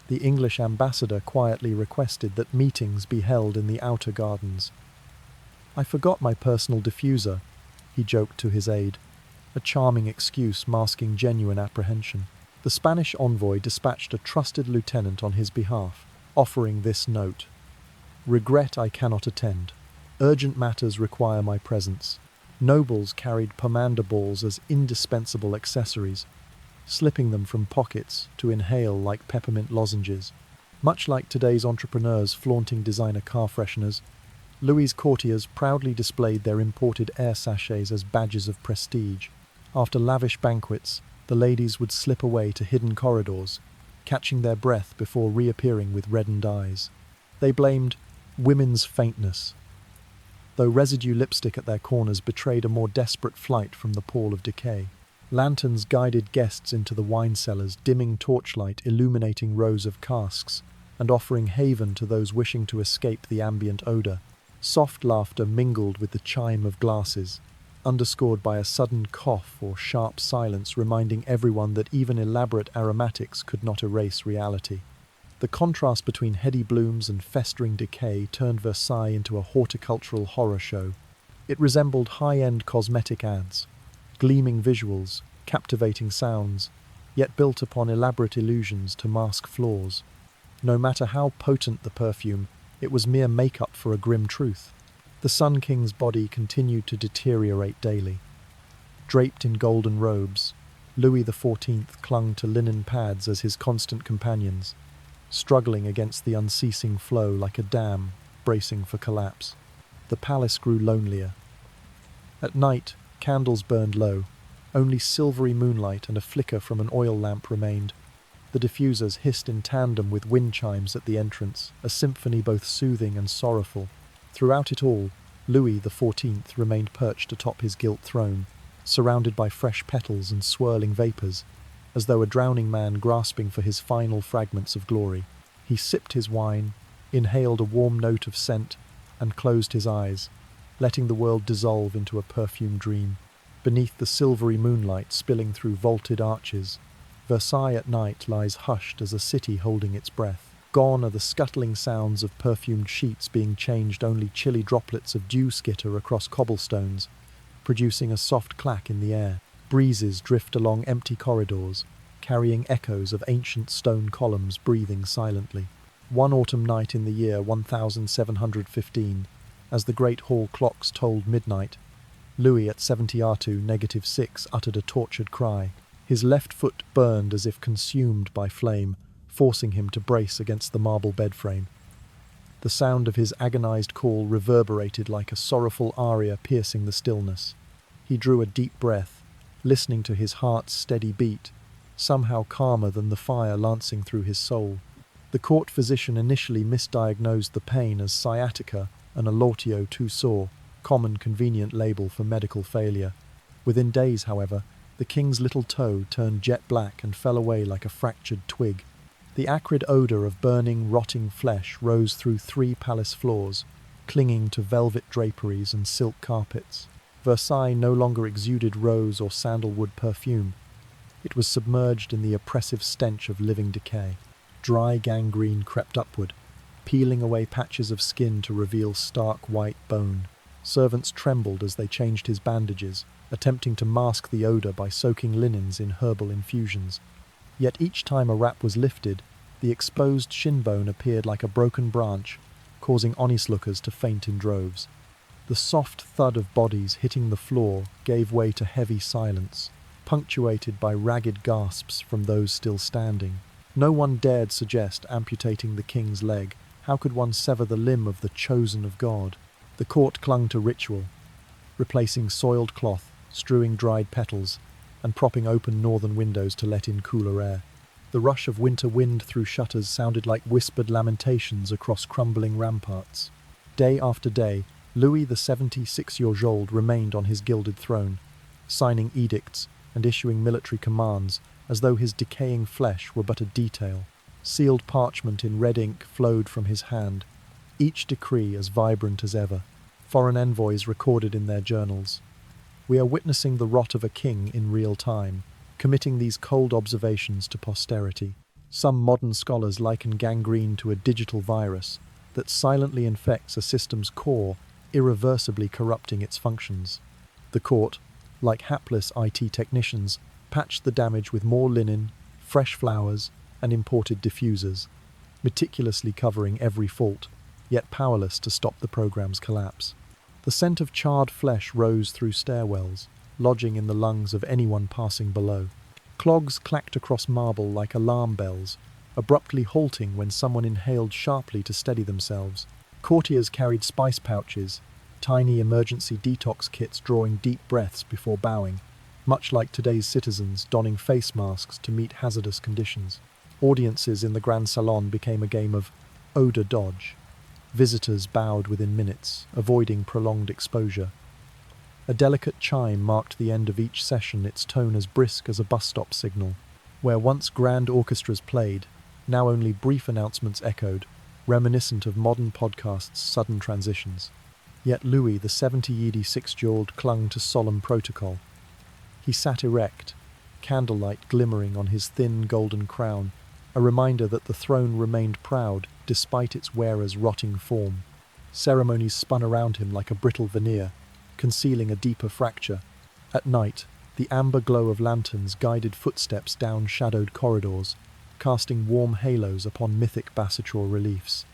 The English ambassador quietly requested that meetings be held in the outer gardens. "I forgot my personal diffuser," he joked to his aide, a charming excuse masking genuine apprehension. The Spanish envoy dispatched a trusted lieutenant on his behalf, offering this note: "Regret I cannot attend. Urgent matters require my presence." Nobles carried pomander balls as indispensable accessories, slipping them from pockets to inhale like peppermint lozenges. Much like today's entrepreneurs flaunting designer car fresheners, Louis's courtiers proudly displayed their imported air sachets as badges of prestige. After lavish banquets, the ladies would slip away to hidden corridors, catching their breath before reappearing with reddened eyes. They blamed women's faintness, though residue lipstick at their corners betrayed a more desperate flight from the pall of decay. Lanterns guided guests into the wine cellars, dimming torchlight illuminating rows of casks and offering haven to those wishing to escape the ambient odor. Soft laughter mingled with the chime of glasses, underscored by a sudden cough or sharp silence reminding everyone that even elaborate aromatics could not erase reality. The contrast between heady blooms and festering decay turned Versailles into a horticultural horror show. It resembled high-end cosmetic ads, gleaming visuals, captivating sounds, yet built upon elaborate illusions to mask flaws. No matter how potent the perfume, it was mere makeup for a grim truth. The Sun King's body continued to deteriorate daily. Draped in golden robes, Louis XIV clung to linen pads as his constant companions, struggling against the unceasing flow like a dam bracing for collapse. The palace grew lonelier. At night, candles burned low. Only silvery moonlight and a flicker from an oil lamp remained. The diffusers hissed in tandem with wind chimes at the entrance, a symphony both soothing and sorrowful. Throughout it all, Louis XIV remained perched atop his gilt throne, surrounded by fresh petals and swirling vapours, as though a drowning man grasping for his final fragments of glory. He sipped his wine, inhaled a warm note of scent, and closed his eyes, letting the world dissolve into a perfumed dream. Beneath the silvery moonlight spilling through vaulted arches, Versailles at night lies hushed as a city holding its breath. Gone are the scuttling sounds of perfumed sheets being changed, only chilly droplets of dew skitter across cobblestones, producing a soft clack in the air. Breezes drift along empty corridors, carrying echoes of ancient stone columns breathing silently. One autumn night in the year 1715, as the great hall clocks tolled midnight, Louis at 70R2-6 uttered a tortured cry. His left foot burned as if consumed by flame, forcing him to brace against the marble bed frame. The sound of his agonized call reverberated like a sorrowful aria piercing the stillness. He drew a deep breath, listening to his heart's steady beat, somehow calmer than the fire lancing through his soul. The court physician initially misdiagnosed the pain as sciatica, an allotio too sore, common convenient label for medical failure. Within days, however, the king's little toe turned jet black and fell away like a fractured twig. The acrid odour of burning, rotting flesh rose through 3 palace floors, clinging to velvet draperies and silk carpets. Versailles no longer exuded rose or sandalwood perfume. It was submerged in the oppressive stench of living decay. Dry gangrene crept upward, peeling away patches of skin to reveal stark white bone. Servants trembled as they changed his bandages, attempting to mask the odor by soaking linens in herbal infusions. Yet each time a wrap was lifted, the exposed shin bone appeared like a broken branch, causing onlookers to faint in droves. The soft thud of bodies hitting the floor gave way to heavy silence, punctuated by ragged gasps from those still standing. No one dared suggest amputating the king's leg. How could one sever the limb of the chosen of God? The court clung to ritual, replacing soiled cloth, strewing dried petals, and propping open northern windows to let in cooler air. The rush of winter wind through shutters sounded like whispered lamentations across crumbling ramparts. Day after day, Louis the 76-year-old remained on his gilded throne, signing edicts and issuing military commands as though his decaying flesh were but a detail. Sealed parchment in red ink flowed from his hand, each decree as vibrant as ever. Foreign envoys recorded in their journals. We are witnessing the rot of a king in real time, committing these cold observations to posterity. Some modern scholars liken gangrene to a digital virus that silently infects a system's core, irreversibly corrupting its functions. The court, like hapless IT technicians, patched the damage with more linen, fresh flowers, and imported diffusers, meticulously covering every fault, yet powerless to stop the program's collapse. The scent of charred flesh rose through stairwells, lodging in the lungs of anyone passing below. Clogs clacked across marble like alarm bells, abruptly halting when someone inhaled sharply to steady themselves. Courtiers carried spice pouches, tiny emergency detox kits drawing deep breaths before bowing, much like today's citizens donning face masks to meet hazardous conditions. Audiences in the Grand Salon became a game of odor dodge. Visitors bowed within minutes, avoiding prolonged exposure. A delicate chime marked the end of each session, its tone as brisk as a bus stop signal. Where once grand orchestras played, now only brief announcements echoed, reminiscent of modern podcasts' sudden transitions. Yet Louis, the 76-year-old, clung to solemn protocol. He sat erect, candlelight glimmering on his thin golden crown, a reminder that the throne remained proud despite its wearer's rotting form. Ceremonies spun around him like a brittle veneer, concealing a deeper fracture. At night, the amber glow of lanterns guided footsteps down shadowed corridors, casting warm halos upon mythic bassator reliefs.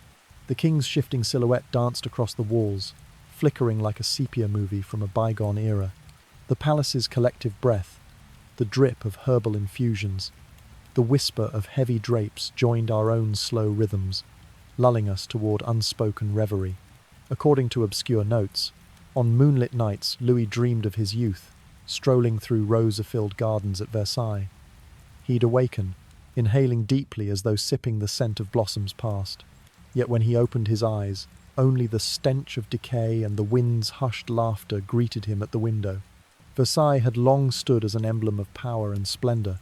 The king's shifting silhouette danced across the walls, flickering like a sepia movie from a bygone era. The palace's collective breath, the drip of herbal infusions, the whisper of heavy drapes joined our own slow rhythms, lulling us toward unspoken reverie. According to obscure notes, on moonlit nights Louis dreamed of his youth, strolling through rose-filled gardens at Versailles. He'd awaken, inhaling deeply as though sipping the scent of blossoms past. Yet when he opened his eyes, only the stench of decay and the wind's hushed laughter greeted him at the window. Versailles had long stood as an emblem of power and splendor,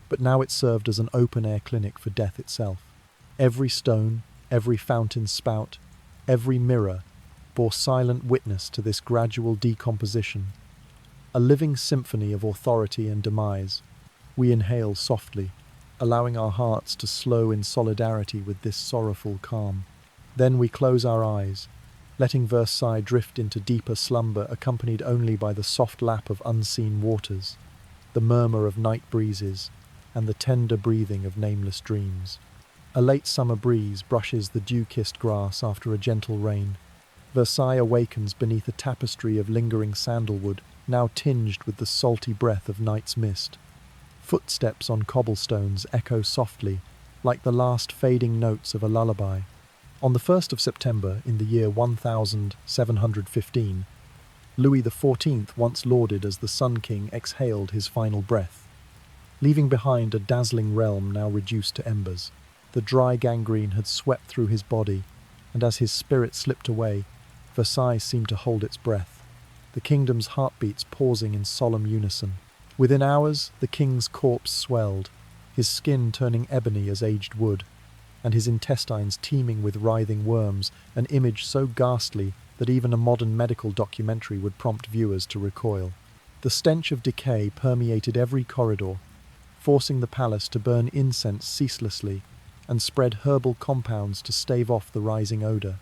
but now it served as an open-air clinic for death itself. Every stone, every fountain spout, every mirror bore silent witness to this gradual decomposition. A living symphony of authority and demise. We inhale softly, allowing our hearts to slow in solidarity with this sorrowful calm. Then we close our eyes, letting Versailles drift into deeper slumber, accompanied only by the soft lap of unseen waters, the murmur of night breezes, and the tender breathing of nameless dreams. A late summer breeze brushes the dew-kissed grass after a gentle rain. Versailles awakens beneath a tapestry of lingering sandalwood, now tinged with the salty breath of night's mist. Footsteps on cobblestones echo softly, like the last fading notes of a lullaby. On the 1st of September, in the year 1715, Louis XIV, once lauded as the Sun King, exhaled his final breath, leaving behind a dazzling realm now reduced to embers. The dry gangrene had swept through his body, and as his spirit slipped away, Versailles seemed to hold its breath, the kingdom's heartbeats pausing in solemn unison. Within hours, the king's corpse swelled, his skin turning ebony as aged wood, and his intestines teeming with writhing worms, an image so ghastly that even a modern medical documentary would prompt viewers to recoil. The stench of decay permeated every corridor, forcing the palace to burn incense ceaselessly, and spread herbal compounds to stave off the rising odor.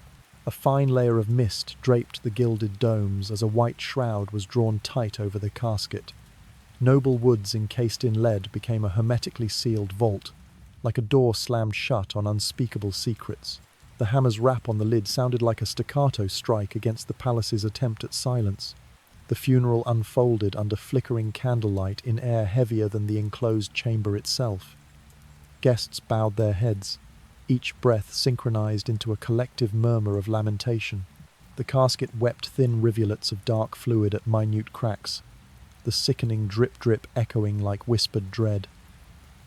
A fine layer of mist draped the gilded domes as a white shroud was drawn tight over the casket. Noble woods encased in lead became a hermetically sealed vault, like a door slammed shut on unspeakable secrets. The hammer's rap on the lid sounded like a staccato strike against the palace's attempt at silence. The funeral unfolded under flickering candlelight in air heavier than the enclosed chamber itself. Guests bowed their heads, each breath synchronized into a collective murmur of lamentation. The casket wept thin rivulets of dark fluid at minute cracks, the sickening drip-drip echoing like whispered dread.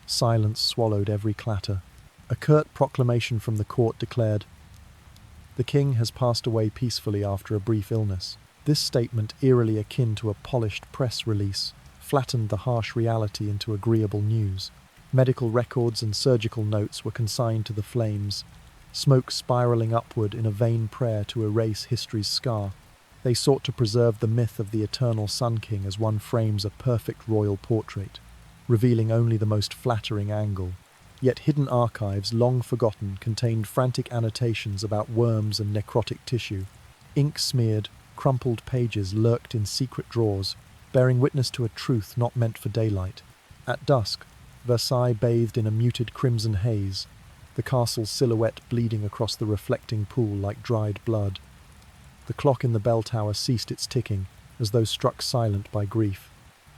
Silence swallowed every clatter. A curt proclamation from the court declared, "The king has passed away peacefully after a brief illness." This statement, eerily akin to a polished press release, flattened the harsh reality into agreeable news. Medical records and surgical notes were consigned to the flames, smoke spiraling upward in a vain prayer to erase history's scar. They sought to preserve the myth of the eternal Sun King as one frames a perfect royal portrait, revealing only the most flattering angle. Yet hidden archives, long forgotten, contained frantic annotations about worms and necrotic tissue. Ink-smeared, crumpled pages lurked in secret drawers, bearing witness to a truth not meant for daylight. At dusk, Versailles bathed in a muted crimson haze, the castle's silhouette bleeding across the reflecting pool like dried blood. The clock in the bell tower ceased its ticking, as though struck silent by grief.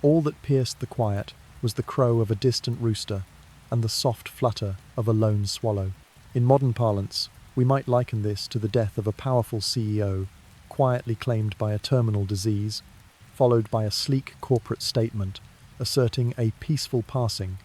All that pierced the quiet was the crow of a distant rooster and the soft flutter of a lone swallow. In modern parlance, we might liken this to the death of a powerful CEO, quietly claimed by a terminal disease, followed by a sleek corporate statement asserting a peaceful passing,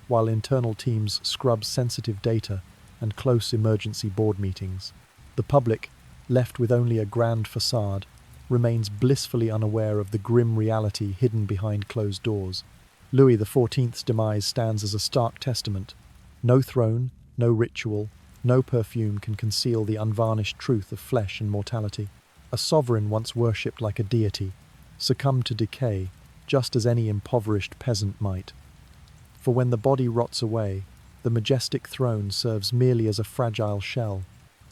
while internal teams scrub sensitive data and close emergency board meetings. The public, left with only a grand facade, remains blissfully unaware of the grim reality hidden behind closed doors. Louis XIV's demise stands as a stark testament. No throne, no ritual, no perfume can conceal the unvarnished truth of flesh and mortality. A sovereign once worshipped like a deity succumbed to decay, just as any impoverished peasant might. For when the body rots away, the majestic throne serves merely as a fragile shell.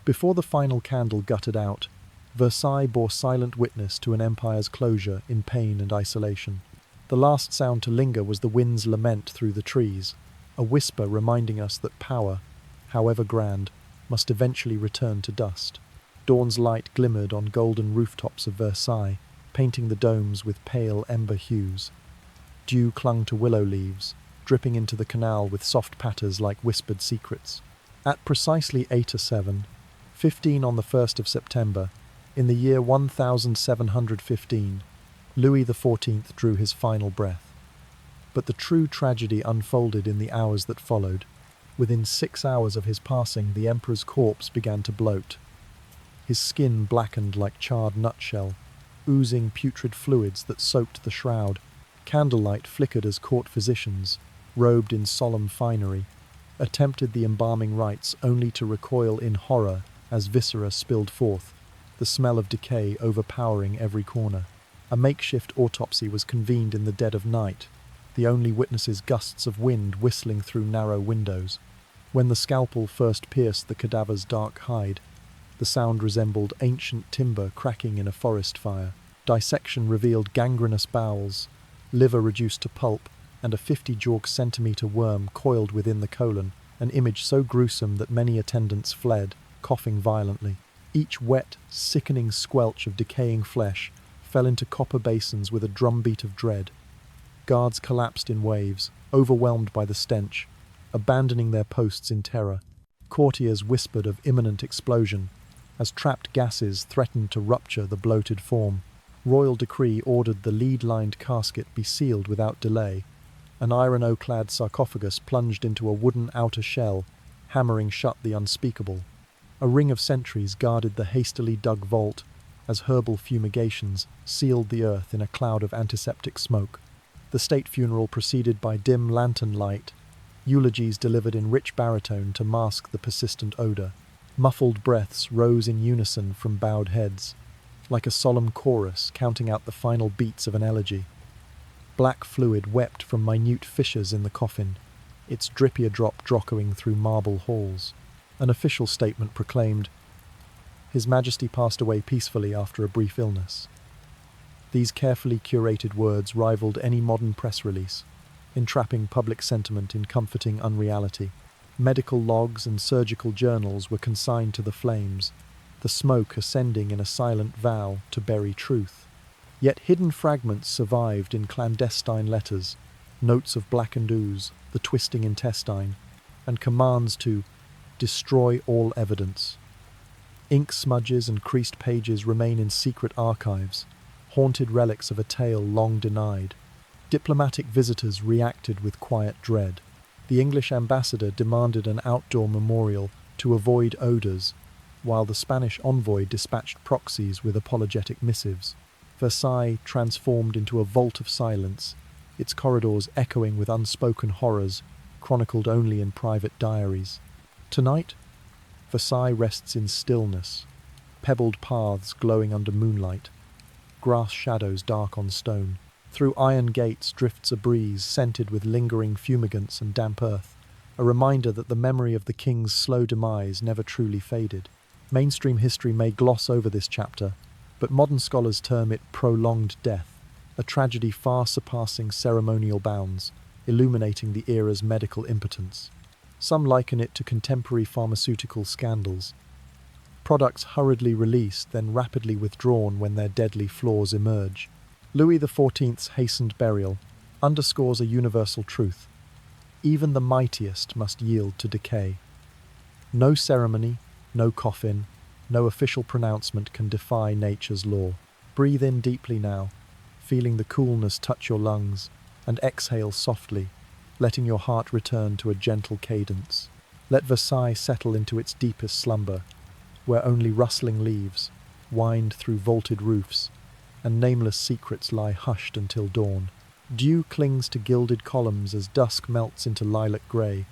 Before the final candle guttered out, Versailles bore silent witness to an empire's closure in pain and isolation. The last sound to linger was the wind's lament through the trees, a whisper reminding us that power, however grand, must eventually return to dust. Dawn's light glimmered on golden rooftops of Versailles, painting the domes with pale ember hues. Dew clung to willow leaves, dripping into the canal with soft patters like whispered secrets. At precisely 8:07, 15 on the 1st of September, in the year 1715, Louis XIV drew his final breath. But the true tragedy unfolded in the hours that followed. Within 6 hours of his passing, the emperor's corpse began to bloat. His skin blackened like charred nutshell, oozing putrid fluids that soaked the shroud. Candlelight flickered as court physicians, robed in solemn finery, attempted the embalming rites only to recoil in horror as viscera spilled forth, the smell of decay overpowering every corner. A makeshift autopsy was convened in the dead of night, the only witnesses gusts of wind whistling through narrow windows. When the scalpel first pierced the cadaver's dark hide, the sound resembled ancient timber cracking in a forest fire. Dissection revealed gangrenous bowels, liver reduced to pulp, and a 50-centimeter worm coiled within the colon, an image so gruesome that many attendants fled, coughing violently. Each wet, sickening squelch of decaying flesh fell into copper basins with a drumbeat of dread. Guards collapsed in waves, overwhelmed by the stench, abandoning their posts in terror. Courtiers whispered of imminent explosion, as trapped gases threatened to rupture the bloated form. Royal decree ordered the lead-lined casket be sealed without delay. An iron-clad sarcophagus plunged into a wooden outer shell, hammering shut the unspeakable. A ring of sentries guarded the hastily dug vault, as herbal fumigations sealed the earth in a cloud of antiseptic smoke. The state funeral proceeded by dim lantern light, eulogies delivered in rich baritone to mask the persistent odor. Muffled breaths rose in unison from bowed heads, like a solemn chorus counting out the final beats of an elegy. Black fluid wept from minute fissures in the coffin, its drippier drop dropping through marble halls. An official statement proclaimed, "His Majesty passed away peacefully after a brief illness." These carefully curated words rivaled any modern press release, entrapping public sentiment in comforting unreality. Medical logs and surgical journals were consigned to the flames, the smoke ascending in a silent vow to bury truth. Yet hidden fragments survived in clandestine letters, notes of blackened ooze, the twisting intestine, and commands to destroy all evidence. Ink smudges and creased pages remain in secret archives, haunted relics of a tale long denied. Diplomatic visitors reacted with quiet dread. The English ambassador demanded an outdoor memorial to avoid odours, while the Spanish envoy dispatched proxies with apologetic missives. Versailles transformed into a vault of silence, its corridors echoing with unspoken horrors, chronicled only in private diaries. Tonight, Versailles rests in stillness, pebbled paths glowing under moonlight, grass shadows dark on stone. Through iron gates drifts a breeze scented with lingering fumigants and damp earth, a reminder that the memory of the king's slow demise never truly faded. Mainstream history may gloss over this chapter, but modern scholars term it prolonged death, a tragedy far surpassing ceremonial bounds, illuminating the era's medical impotence. Some liken it to contemporary pharmaceutical scandals. Products hurriedly released, then rapidly withdrawn when their deadly flaws emerge. Louis XIV's hastened burial underscores a universal truth. Even the mightiest must yield to decay. No ceremony, no coffin, no official pronouncement can defy nature's law. Breathe in deeply now, feeling the coolness touch your lungs, and exhale softly, letting your heart return to a gentle cadence. Let Versailles settle into its deepest slumber, where only rustling leaves wind through vaulted roofs, and nameless secrets lie hushed until dawn. Dew clings to gilded columns as dusk melts into lilac grey,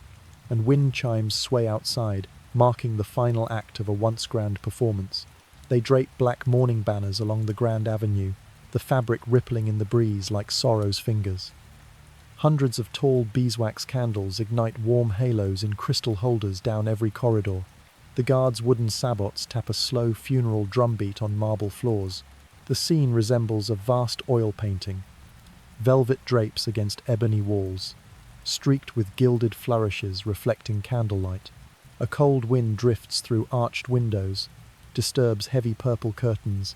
and wind chimes sway outside, marking the final act of a once grand performance. They drape black mourning banners along the grand avenue, the fabric rippling in the breeze like sorrow's fingers. Hundreds of tall beeswax candles ignite warm halos in crystal holders down every corridor. The guards' wooden sabots tap a slow funeral drumbeat on marble floors. The scene resembles a vast oil painting, velvet drapes against ebony walls, streaked with gilded flourishes reflecting candlelight. A cold wind drifts through arched windows, disturbs heavy purple curtains,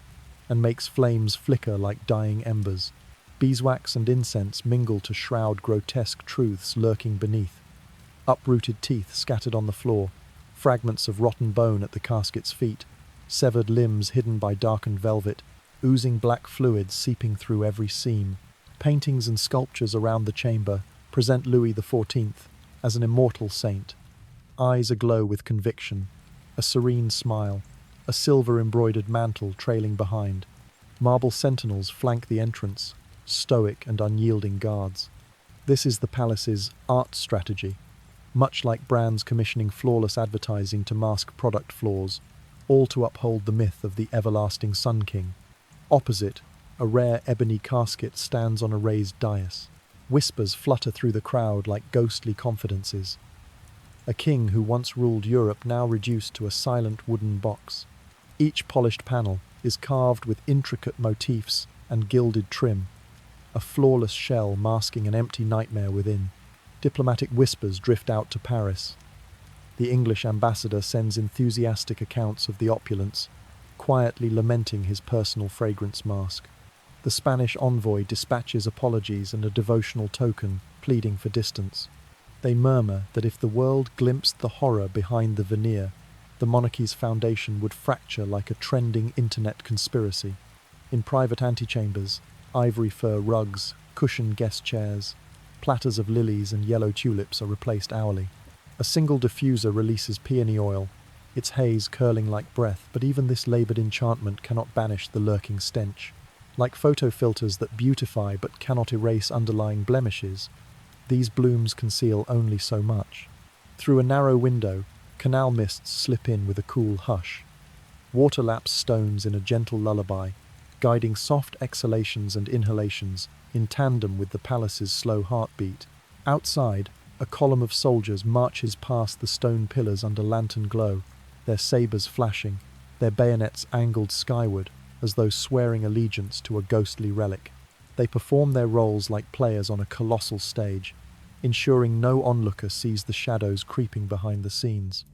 and makes flames flicker like dying embers. Beeswax and incense mingle to shroud grotesque truths lurking beneath. Uprooted teeth scattered on the floor, fragments of rotten bone at the casket's feet, severed limbs hidden by darkened velvet, oozing black fluid seeping through every seam. Paintings and sculptures around the chamber present Louis XIV as an immortal saint, eyes aglow with conviction, a serene smile, a silver-embroidered mantle trailing behind. Marble sentinels flank the entrance, stoic and unyielding guards. This is the palace's art strategy, much like brands commissioning flawless advertising to mask product flaws, all to uphold the myth of the everlasting Sun King. Opposite, a rare ebony casket stands on a raised dais. Whispers flutter through the crowd like ghostly confidences. A king who once ruled Europe now reduced to a silent wooden box. Each polished panel is carved with intricate motifs and gilded trim, a flawless shell masking an empty nightmare within. Diplomatic whispers drift out to Paris. The English ambassador sends enthusiastic accounts of the opulence, quietly lamenting his personal fragrance mask. The Spanish envoy dispatches apologies and a devotional token, pleading for distance. They murmur that if the world glimpsed the horror behind the veneer, the monarchy's foundation would fracture like a trending internet conspiracy. In private antechambers, ivory fur rugs, cushioned guest chairs, platters of lilies and yellow tulips are replaced hourly. A single diffuser releases peony oil, its haze curling like breath, but even this laboured enchantment cannot banish the lurking stench. Like photo filters that beautify but cannot erase underlying blemishes, these blooms conceal only so much. Through a narrow window, canal mists slip in with a cool hush. Water laps stones in a gentle lullaby, guiding soft exhalations and inhalations in tandem with the palace's slow heartbeat. Outside, A column of soldiers marches past the stone pillars under lantern glow, their sabres flashing, their bayonets angled skyward, as though swearing allegiance to a ghostly relic. They perform their roles like players on a colossal stage, ensuring no onlooker sees the shadows creeping behind the scenes.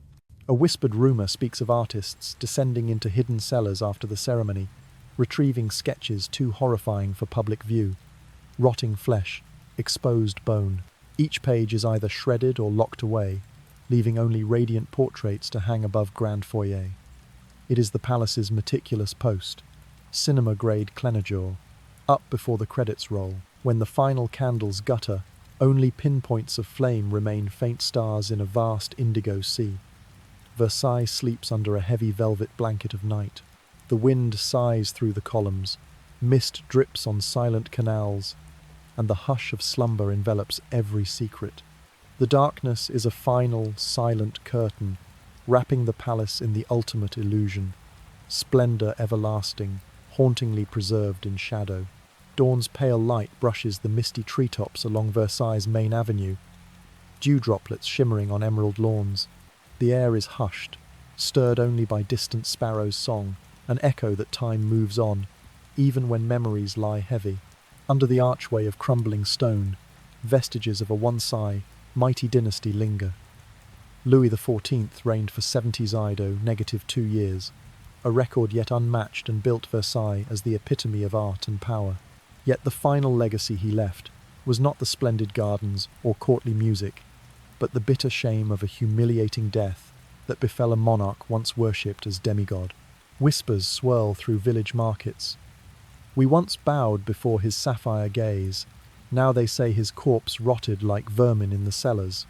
A whispered rumour speaks of artists descending into hidden cellars after the ceremony, retrieving sketches too horrifying for public view. Rotting flesh, exposed bone. Each page is either shredded or locked away, leaving only radiant portraits to hang above grand foyer. It is the palace's meticulous post, cinema-grade clenature, up before the credits roll. When the final candles gutter, only pinpoints of flame remain, faint stars in a vast indigo sea. Versailles sleeps under a heavy velvet blanket of night. The wind sighs through the columns, mist drips on silent canals, and the hush of slumber envelops every secret. The darkness is a final, silent curtain, wrapping the palace in the ultimate illusion, splendor everlasting, hauntingly preserved in shadow. Dawn's pale light brushes the misty treetops along Versailles' main avenue, dew droplets shimmering on emerald lawns. The air is hushed, stirred only by distant sparrows' song, an echo that time moves on, even when memories lie heavy. Under the archway of crumbling stone, vestiges of a once mighty dynasty linger. Louis XIV reigned for 70s Ido, -2 years, a record yet unmatched, and built Versailles as the epitome of art and power. Yet the final legacy he left was not the splendid gardens or courtly music, but the bitter shame of a humiliating death that befell a monarch once worshipped as demigod. Whispers swirl through village markets. We once bowed before his sapphire gaze, now they say his corpse rotted like vermin in the cellars.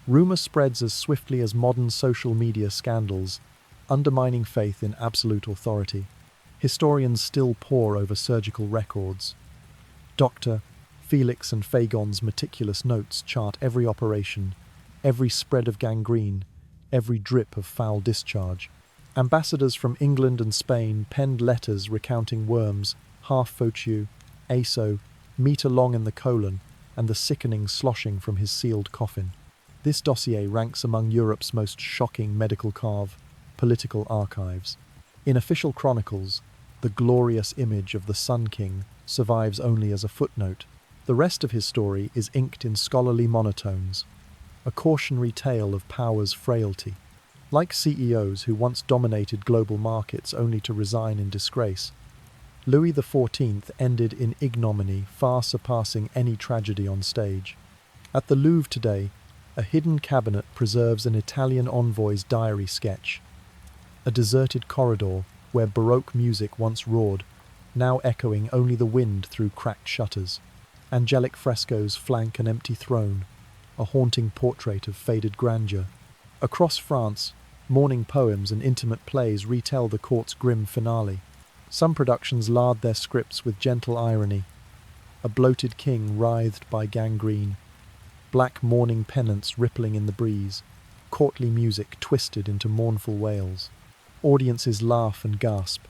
Rumour spreads as swiftly as modern social media scandals, undermining faith in absolute authority. Historians still pore over surgical records. Dr. Felix and Fagon's meticulous notes chart every operation, every spread of gangrene, every drip of foul discharge. Ambassadors from England and Spain penned letters recounting worms, half-foutu, aso, meter long in the colon, and the sickening sloshing from his sealed coffin. This dossier ranks among Europe's most shocking medical political archives. In official chronicles, the glorious image of the Sun King survives only as a footnote. The rest of his story is inked in scholarly monotones, a cautionary tale of power's frailty. Like CEOs who once dominated global markets only to resign in disgrace, Louis XIV ended in ignominy far surpassing any tragedy on stage. At the Louvre today, a hidden cabinet preserves an Italian envoy's diary sketch. A deserted corridor where Baroque music once roared, now echoing only the wind through cracked shutters. Angelic frescoes flank an empty throne, a haunting portrait of faded grandeur. Across France, mourning poems and intimate plays retell the court's grim finale. Some productions lard their scripts with gentle irony. A bloated king writhed by gangrene, black mourning pennants rippling in the breeze, courtly music twisted into mournful wails. Audiences laugh and gasp,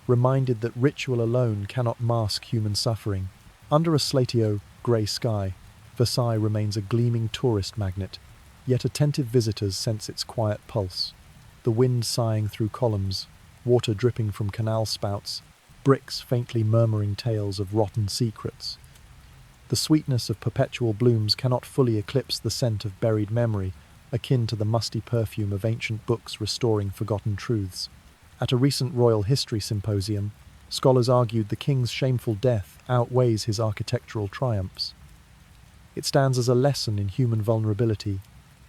reminded that ritual alone cannot mask human suffering. Under a slatio grey sky, Versailles remains a gleaming tourist magnet, yet attentive visitors sense its quiet pulse. The wind sighing through columns, water dripping from canal spouts, bricks faintly murmuring tales of rotten secrets. The sweetness of perpetual blooms cannot fully eclipse the scent of buried memory, akin to the musty perfume of ancient books restoring forgotten truths. At a recent royal history symposium, scholars argued the king's shameful death outweighs his architectural triumphs. It stands as a lesson in human vulnerability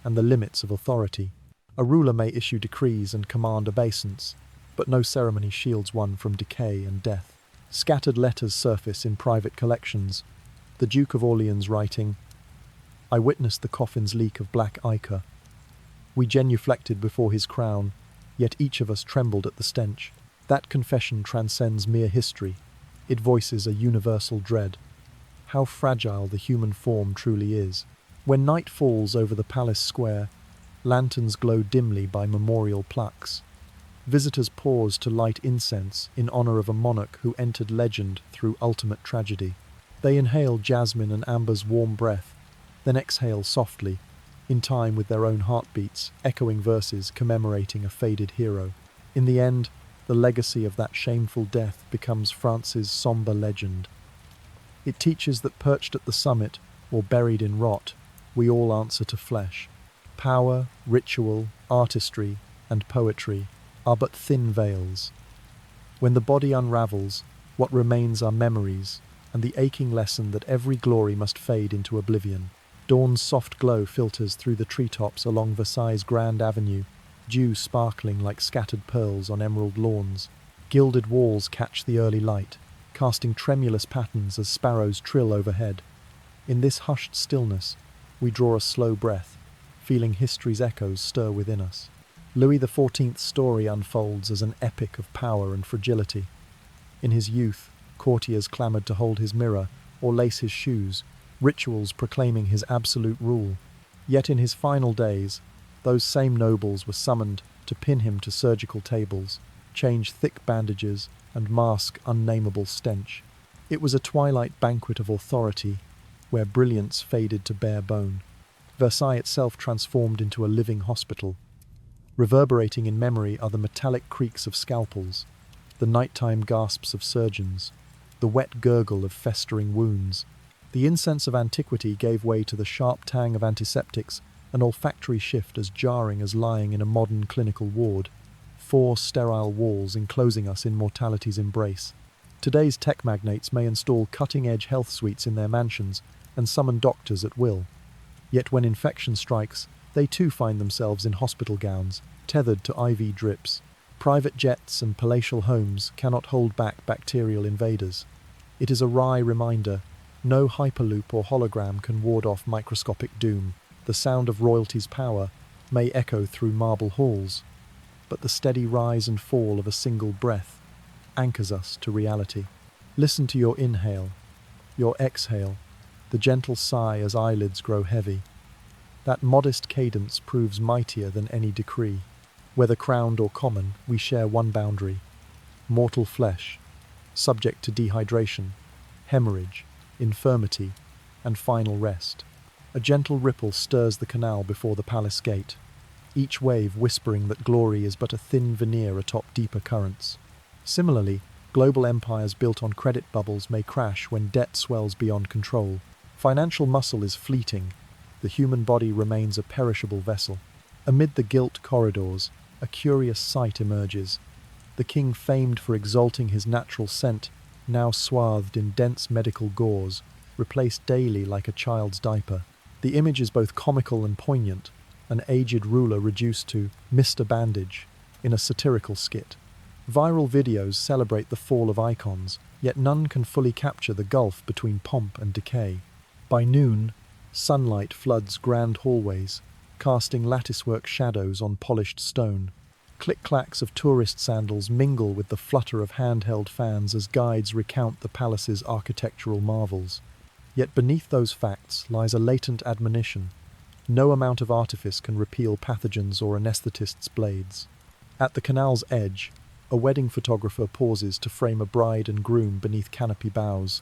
and the limits of authority. A ruler may issue decrees and command obeisance, but no ceremony shields one from decay and death. Scattered letters surface in private collections, the Duke of Orleans writing, "I witnessed the coffin's leak of black ichor. We genuflected before his crown, yet each of us trembled at the stench." That confession transcends mere history. It voices a universal dread. How fragile the human form truly is. When night falls over the palace square, lanterns glow dimly by memorial plaques. Visitors pause to light incense in honor of a monarch who entered legend through ultimate tragedy. They inhale jasmine and amber's warm breath, then exhale softly, in time with their own heartbeats, echoing verses commemorating a faded hero. In the end, the legacy of that shameful death becomes France's sombre legend. It teaches that perched at the summit, or buried in rot, we all answer to flesh. Power, ritual, artistry, and poetry are but thin veils. When the body unravels, what remains are memories, and the aching lesson that every glory must fade into oblivion. Dawn's soft glow filters through the treetops along Versailles' grand avenue, dew sparkling like scattered pearls on emerald lawns. Gilded walls catch the early light, casting tremulous patterns as sparrows trill overhead. In this hushed stillness, we draw a slow breath, feeling history's echoes stir within us. Louis XIV's story unfolds as an epic of power and fragility. In his youth, courtiers clamoured to hold his mirror or lace his shoes, rituals proclaiming his absolute rule. Yet in his final days, those same nobles were summoned to pin him to surgical tables, change thick bandages, and mask unnameable stench. It was a twilight banquet of authority, where brilliance faded to bare bone. Versailles itself transformed into a living hospital. Reverberating in memory are the metallic creaks of scalpels, the nighttime gasps of surgeons, the wet gurgle of festering wounds. The incense of antiquity gave way to the sharp tang of antiseptics, an olfactory shift as jarring as lying in a modern clinical ward. 4 sterile walls enclosing us in mortality's embrace. Today's tech magnates may install cutting-edge health suites in their mansions and summon doctors at will. Yet when infection strikes, they too find themselves in hospital gowns, tethered to IV drips. Private jets and palatial homes cannot hold back bacterial invaders. It is a wry reminder, no hyperloop or hologram can ward off microscopic doom. The sound of royalty's power may echo through marble halls, but the steady rise and fall of a single breath anchors us to reality. Listen to your inhale, your exhale, the gentle sigh as eyelids grow heavy. That modest cadence proves mightier than any decree. Whether crowned or common, we share one boundary: mortal flesh, subject to dehydration, hemorrhage, infirmity, and final rest. A gentle ripple stirs the canal before the palace gate, each wave whispering that glory is but a thin veneer atop deeper currents. Similarly, global empires built on credit bubbles may crash when debt swells beyond control. Financial muscle is fleeting, the human body remains a perishable vessel. Amid the gilt corridors, a curious sight emerges. The king famed for exalting his natural scent, now swathed in dense medical gauze, replaced daily like a child's diaper. The image is both comical and poignant, an aged ruler reduced to Mr. Bandage in a satirical skit. Viral videos celebrate the fall of icons, yet none can fully capture the gulf between pomp and decay. By noon, sunlight floods grand hallways, casting latticework shadows on polished stone. Click-clacks of tourist sandals mingle with the flutter of handheld fans as guides recount the palace's architectural marvels. Yet beneath those facts lies a latent admonition. No amount of artifice can repeal pathogens or anesthetist's blades. At the canal's edge, a wedding photographer pauses to frame a bride and groom beneath canopy boughs.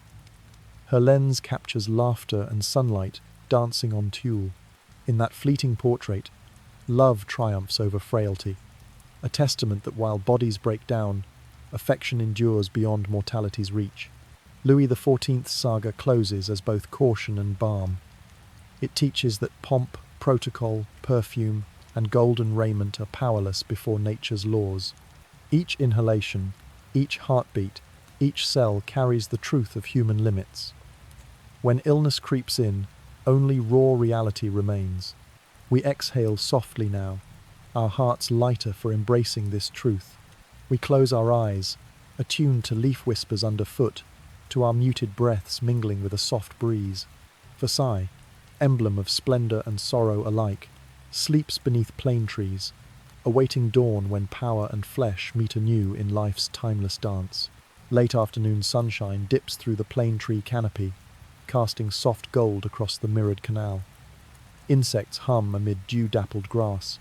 Her lens captures laughter and sunlight dancing on tulle. In that fleeting portrait, love triumphs over frailty, a testament that while bodies break down, affection endures beyond mortality's reach. Louis XIV's saga closes as both caution and balm. It teaches that pomp, protocol, perfume, and golden raiment are powerless before nature's laws. Each inhalation, each heartbeat, each cell carries the truth of human limits. When illness creeps in, only raw reality remains. We exhale softly now, our hearts lighter for embracing this truth. We close our eyes, attuned to leaf whispers underfoot, to our muted breaths mingling with a soft breeze. Versailles, emblem of splendor and sorrow alike, sleeps beneath plane trees, awaiting dawn when power and flesh meet anew in life's timeless dance. Late afternoon sunshine dips through the plane tree canopy, casting soft gold across the mirrored canal. Insects hum amid dew-dappled grass,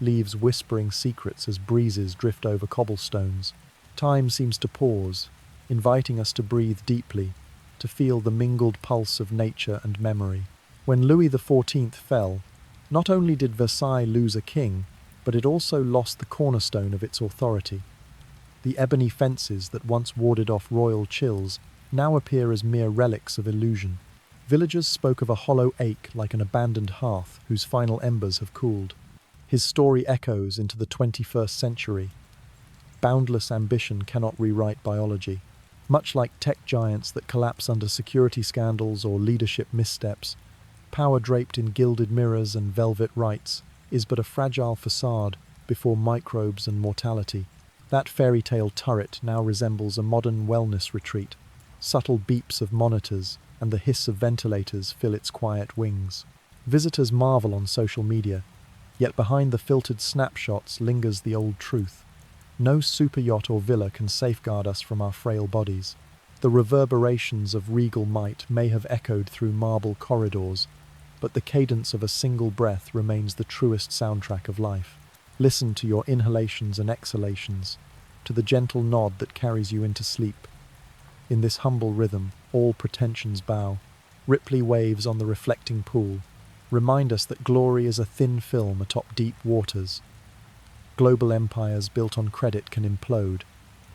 leaves whispering secrets as breezes drift over cobblestones. Time seems to pause, inviting us to breathe deeply, to feel the mingled pulse of nature and memory. When Louis XIV fell, not only did Versailles lose a king, but it also lost the cornerstone of its authority. The ebony fences that once warded off royal chills now appear as mere relics of illusion. Villagers spoke of a hollow ache like an abandoned hearth whose final embers have cooled. His story echoes into the 21st century. Boundless ambition cannot rewrite biology. Much like tech giants that collapse under security scandals or leadership missteps, power draped in gilded mirrors and velvet rights is but a fragile facade before microbes and mortality. That fairy tale turret now resembles a modern wellness retreat. Subtle beeps of monitors and the hiss of ventilators fill its quiet wings. Visitors marvel on social media, yet behind the filtered snapshots lingers the old truth. No super yacht or villa can safeguard us from our frail bodies. The reverberations of regal might may have echoed through marble corridors, but the cadence of a single breath remains the truest soundtrack of life. Listen to your inhalations and exhalations, to the gentle nod that carries you into sleep. In this humble rhythm, all pretensions bow. Ripply waves on the reflecting pool remind us that glory is a thin film atop deep waters. Global empires built on credit can implode,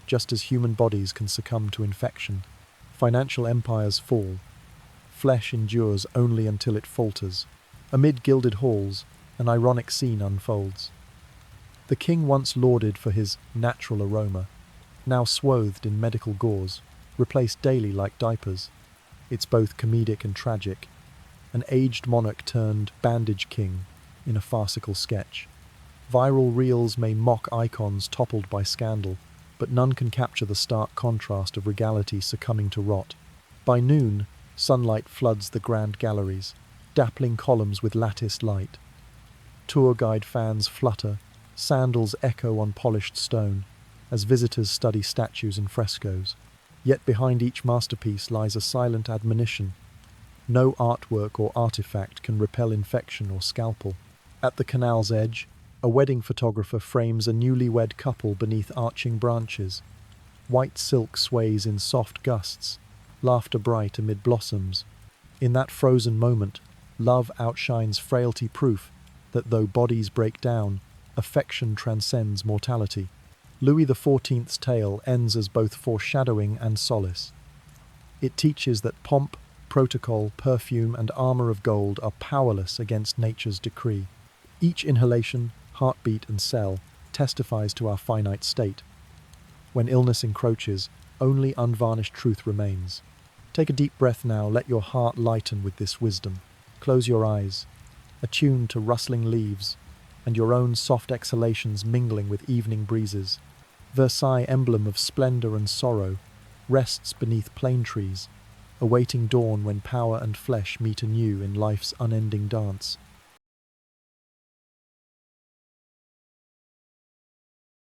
just as human bodies can succumb to infection. Financial empires fall. Flesh endures only until it falters. Amid gilded halls, an ironic scene unfolds. The king once lauded for his natural aroma, now swathed in medical gauze, replaced daily like diapers. It's both comedic and tragic. An aged monarch turned bandage king in a farcical sketch. Viral reels may mock icons toppled by scandal, but none can capture the stark contrast of regality succumbing to rot. By noon, sunlight floods the grand galleries, dappling columns with latticed light. Tour guide fans flutter, sandals echo on polished stone, as visitors study statues and frescoes. Yet behind each masterpiece lies a silent admonition. No artwork or artifact can repel infection or scalpel. At the canal's edge, a wedding photographer frames a newlywed couple beneath arching branches. White silk sways in soft gusts, laughter bright amid blossoms. In that frozen moment, love outshines frailty, proof that though bodies break down, affection transcends mortality. Louis XIV's tale ends as both foreshadowing and solace. It teaches that pomp, protocol, perfume, and armor of gold are powerless against nature's decree. Each inhalation, heartbeat, and cell testifies to our finite state. When illness encroaches, only unvarnished truth remains. Take a deep breath now, let your heart lighten with this wisdom. Close your eyes, attuned to rustling leaves, and your own soft exhalations mingling with evening breezes. Versailles, emblem of splendor and sorrow, rests beneath plane trees, awaiting dawn when power and flesh meet anew in life's unending dance.